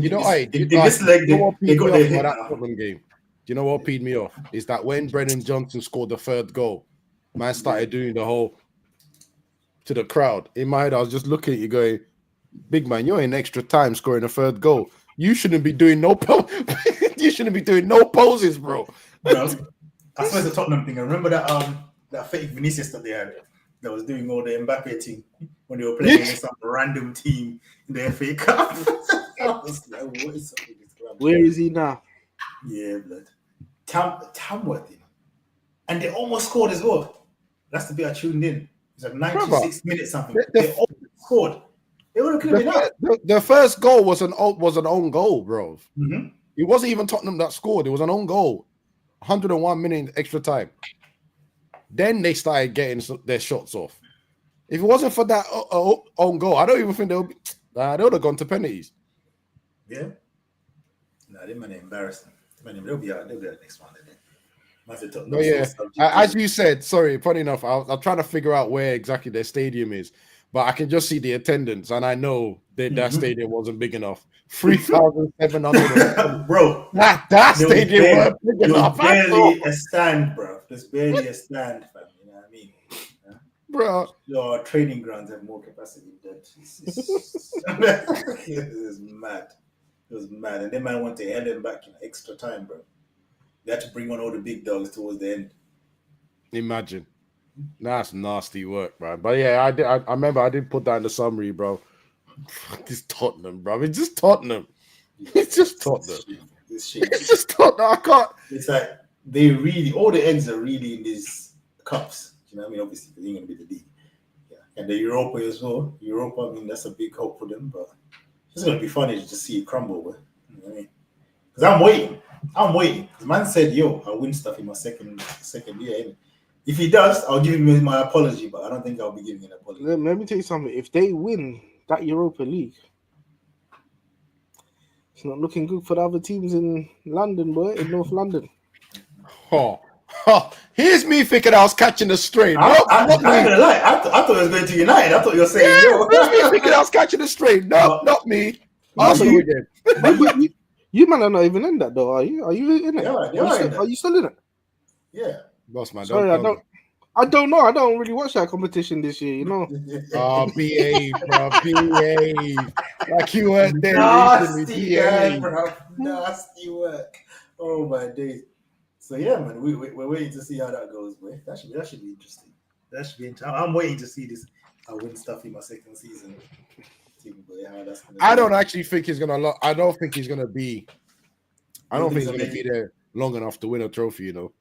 Speaker 5: You know,
Speaker 4: this leg, they got their hit.
Speaker 5: That Tottenham game. Do you know what peed me off? Is that when Brennan Johnson scored the third goal, man started doing the whole to the crowd. In my head, I was just looking at you going, big man, you're in extra time scoring a third goal. You shouldn't be doing you shouldn't be doing no poses, bro.
Speaker 4: I suppose the Tottenham thing. I remember that fake Vinicius that they had that was doing all the Mbappe team when they were playing against some random team in the FA Cup. I was like, what is up with this club?
Speaker 6: Where is he now?
Speaker 4: Yeah, blood. Tamworth, and they almost scored as well. That's the bit I tuned in. It's like 96 minutes something. They almost scored. They would have could have been out.
Speaker 5: The first goal was an own goal, bro.
Speaker 4: Mm-hmm.
Speaker 5: It wasn't even Tottenham that scored. It was an own goal. 101 minutes extra time. Then they started getting their shots off. If it wasn't for that own goal, I don't even think they would have gone to penalties.
Speaker 4: Yeah. No, they might embarrass them. They'll be out next one.
Speaker 5: No, yeah. As you said, sorry, funny enough, I'm trying to figure out where exactly their stadium is, but I can just see the attendance, and I know that stadium wasn't big enough. 3,700.
Speaker 4: Bro,
Speaker 5: that stadium wasn't big enough.
Speaker 4: Barely a stand, bro. There's barely a stand, fam. You know what I mean? Yeah?
Speaker 5: Bro,
Speaker 4: your training grounds have more capacity than that. It's mad. It was mad, and then man went to end them back in extra time, bro. They had to bring on all the big dogs towards the end.
Speaker 5: Imagine. That's nasty work, bro. But yeah, I remember I did put that in the summary, bro. It's Tottenham, bro. It's just Tottenham. It's just Tottenham. It's just Tottenham. I can't.
Speaker 4: It's like they really, all the eggs are really in these cups. You know what I mean? Obviously, they're going to be the league. Yeah. And the Europa as well. Europa, I mean, that's a big hope for them, but it's going to be funny to see it crumble. Bro. You know what I mean? Because I'm waiting. Because man said, yo, I'll win stuff in my second year. Innit? If he does, I'll give him my apology, but I don't think I'll be giving an apology.
Speaker 6: Let me tell you something. If they win that Europa League, it's not looking good for the other teams in London, boy, in North London.
Speaker 5: Here's me thinking I was catching the strain.
Speaker 4: I'm not gonna lie. I thought it was going to United. I thought you were saying, yo.
Speaker 5: Here's me thinking I was catching the strain. No, not me. Arsenal again.
Speaker 6: You man are not even in that though, are you? Are you in it? Are you still in it?
Speaker 4: Yeah.
Speaker 5: Boss man,
Speaker 6: sorry, I don't know. I don't really watch that competition this year, you know.
Speaker 5: behave, bro. Behave. Like you weren't there
Speaker 4: recently. Nasty, bro. Nasty work. Oh my days. So yeah, man, we're waiting to see how that goes, boy. That should be interesting. That should be interesting. I'm waiting to see this. I win stuff in my second season.
Speaker 5: I don't actually think he's gonna. I don't think he's gonna be. I don't think he's gonna be there long enough to win a trophy. You know.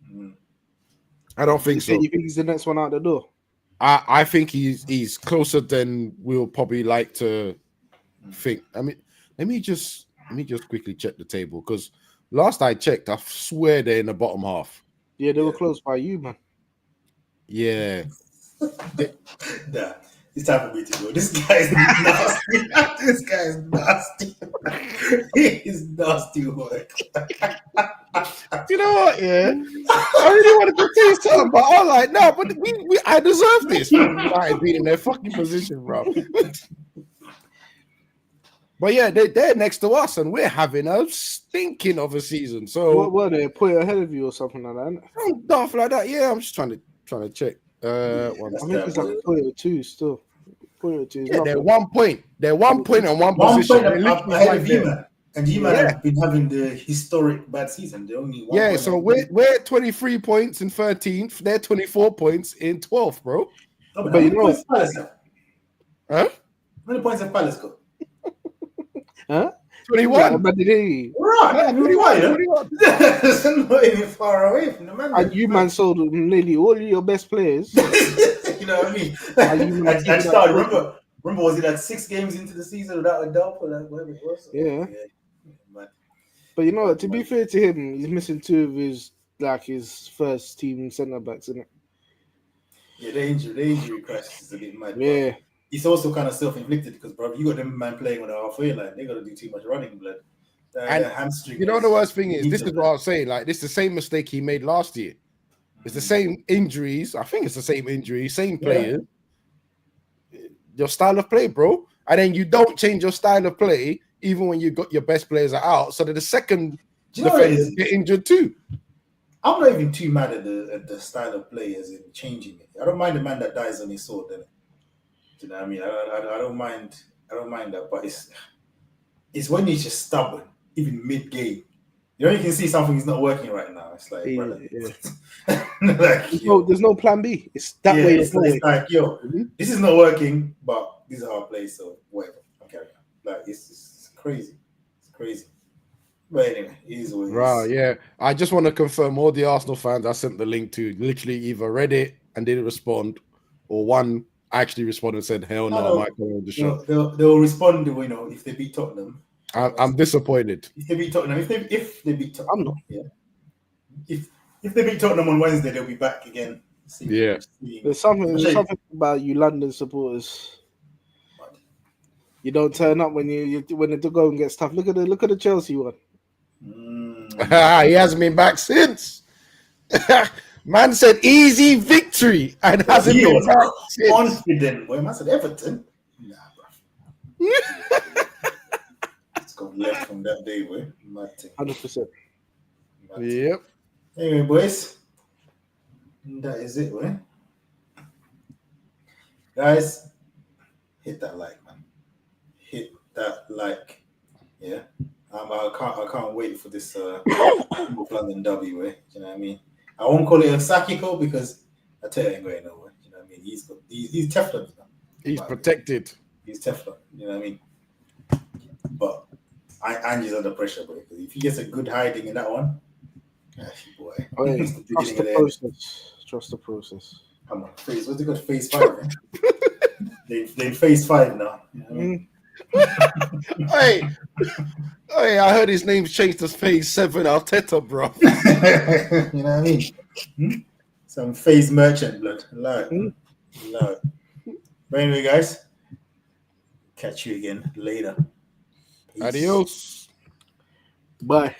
Speaker 4: Mm.
Speaker 5: I don't think so.
Speaker 6: You think he's the next one out the door?
Speaker 5: I think he's closer than we'll probably like to think. I mean, let me just quickly check the table because last I checked, I swear they're in the bottom half.
Speaker 6: Yeah, they were close by you, man.
Speaker 5: Yeah.
Speaker 4: Nah. It's time for me to go. This guy is nasty. This guy is nasty. He is nasty work.
Speaker 5: You know what? Yeah, I really wanted to say something, but I'm like, no, but I deserve this. I being in their fucking position, bro. But yeah, they're next to us, and we're having a stinking of a season. So
Speaker 6: what were they? Put it ahead of you or something like that?
Speaker 5: Stuff like that. Yeah, I'm just trying to check.
Speaker 6: I think it's like Toyota 2 still. Toyota 2.
Speaker 5: Yeah, they're 1 point. They're 1 point and one position.
Speaker 4: Ahead of you, and G-Man have been having the historic bad season. They only 1 point.
Speaker 5: So we're 23 points in 13th. They're 24 points in 12th, bro.
Speaker 4: No, but you know, Palace
Speaker 5: huh?
Speaker 4: How many points have Palace got?
Speaker 6: Huh?
Speaker 5: 21.
Speaker 4: Right, 21. That's not even far away from the man.
Speaker 6: And you man sold nearly all of your best players.
Speaker 4: You know what I mean? And start, remember, was it like 6 games into the season without a dub or like whatever it was?
Speaker 6: Yeah.
Speaker 4: Man.
Speaker 6: But you know what? To be fair to him, he's missing 2 of his first team centre backs, isn't it?
Speaker 4: Yeah, the injury crisis is a bit mad.
Speaker 6: Yeah.
Speaker 4: It's also kind of self-inflicted because, bro, you got them man playing on the halfway line. They got to do too much running, blood.
Speaker 5: And
Speaker 4: hamstring.
Speaker 5: You know the worst thing is, this is what I was saying. Like, this is the same mistake he made last year. It's the same injuries. I think it's the same injuries, same players. Your style of play, bro. And then you don't change your style of play even when you got your best players are out. So that the second defenders get injured too.
Speaker 4: I'm not even too mad at the style of play as in changing it. I don't mind the man that dies on his sword. Then, you know what I mean? I don't mind that, but it's when he's just stubborn, even mid-game. You know, you can see something is not working right now. It's like, brother, like,
Speaker 6: there's no plan B. It's that way.
Speaker 4: It's like, this is not working, but this is how I play. So whatever, I'm carrying on. Like it's crazy. It's crazy. But anyway, it is what it is.
Speaker 5: Right, yeah. I just want to confirm all the Arsenal fans I sent the link to literally either read it and didn't respond, or one actually responded and said, "Hell no, I might come on the show."
Speaker 4: They'll respond, you know, if they beat Tottenham.
Speaker 5: I'm disappointed.
Speaker 4: If they beat Tottenham, if they beat Tottenham,
Speaker 6: I'm not.
Speaker 4: Yeah. If they beat Tottenham on Wednesday, they'll be back again.
Speaker 6: There's something about you London supporters. You don't turn up when the going gets tough. Look at the Chelsea one.
Speaker 5: He hasn't been back since. Man said easy victory and hasn't been back since.
Speaker 4: Confident. Boy, man said Everton. Nah, bro. It's gone left from that day, boy.
Speaker 6: 100%.
Speaker 5: Yep.
Speaker 4: Anyway, boys, that is it, boy. Guys, hit that like, man. Hit that like. Yeah. I can't wait for this London W, eh? You know what I mean? I won't call it a Sakiko because I tell you, I ain't going nowhere. You know what I mean? He's Teflon. You know?
Speaker 5: He's protected.
Speaker 4: He's Teflon. You know what I mean? But Ange's under pressure, boy. Because if he gets a good hiding in that one, boy.
Speaker 6: Trust the process. Trust the process.
Speaker 4: Come on, what's it called? Phase 5. They phase 5 now. You know what I mean?
Speaker 5: Hey, I heard his name's changed to phase 7 Arteta, bro.
Speaker 4: You know what I mean? Some phase merchant blood. Love. But anyway, guys, catch you again later. Peace.
Speaker 5: Adios.
Speaker 6: Bye.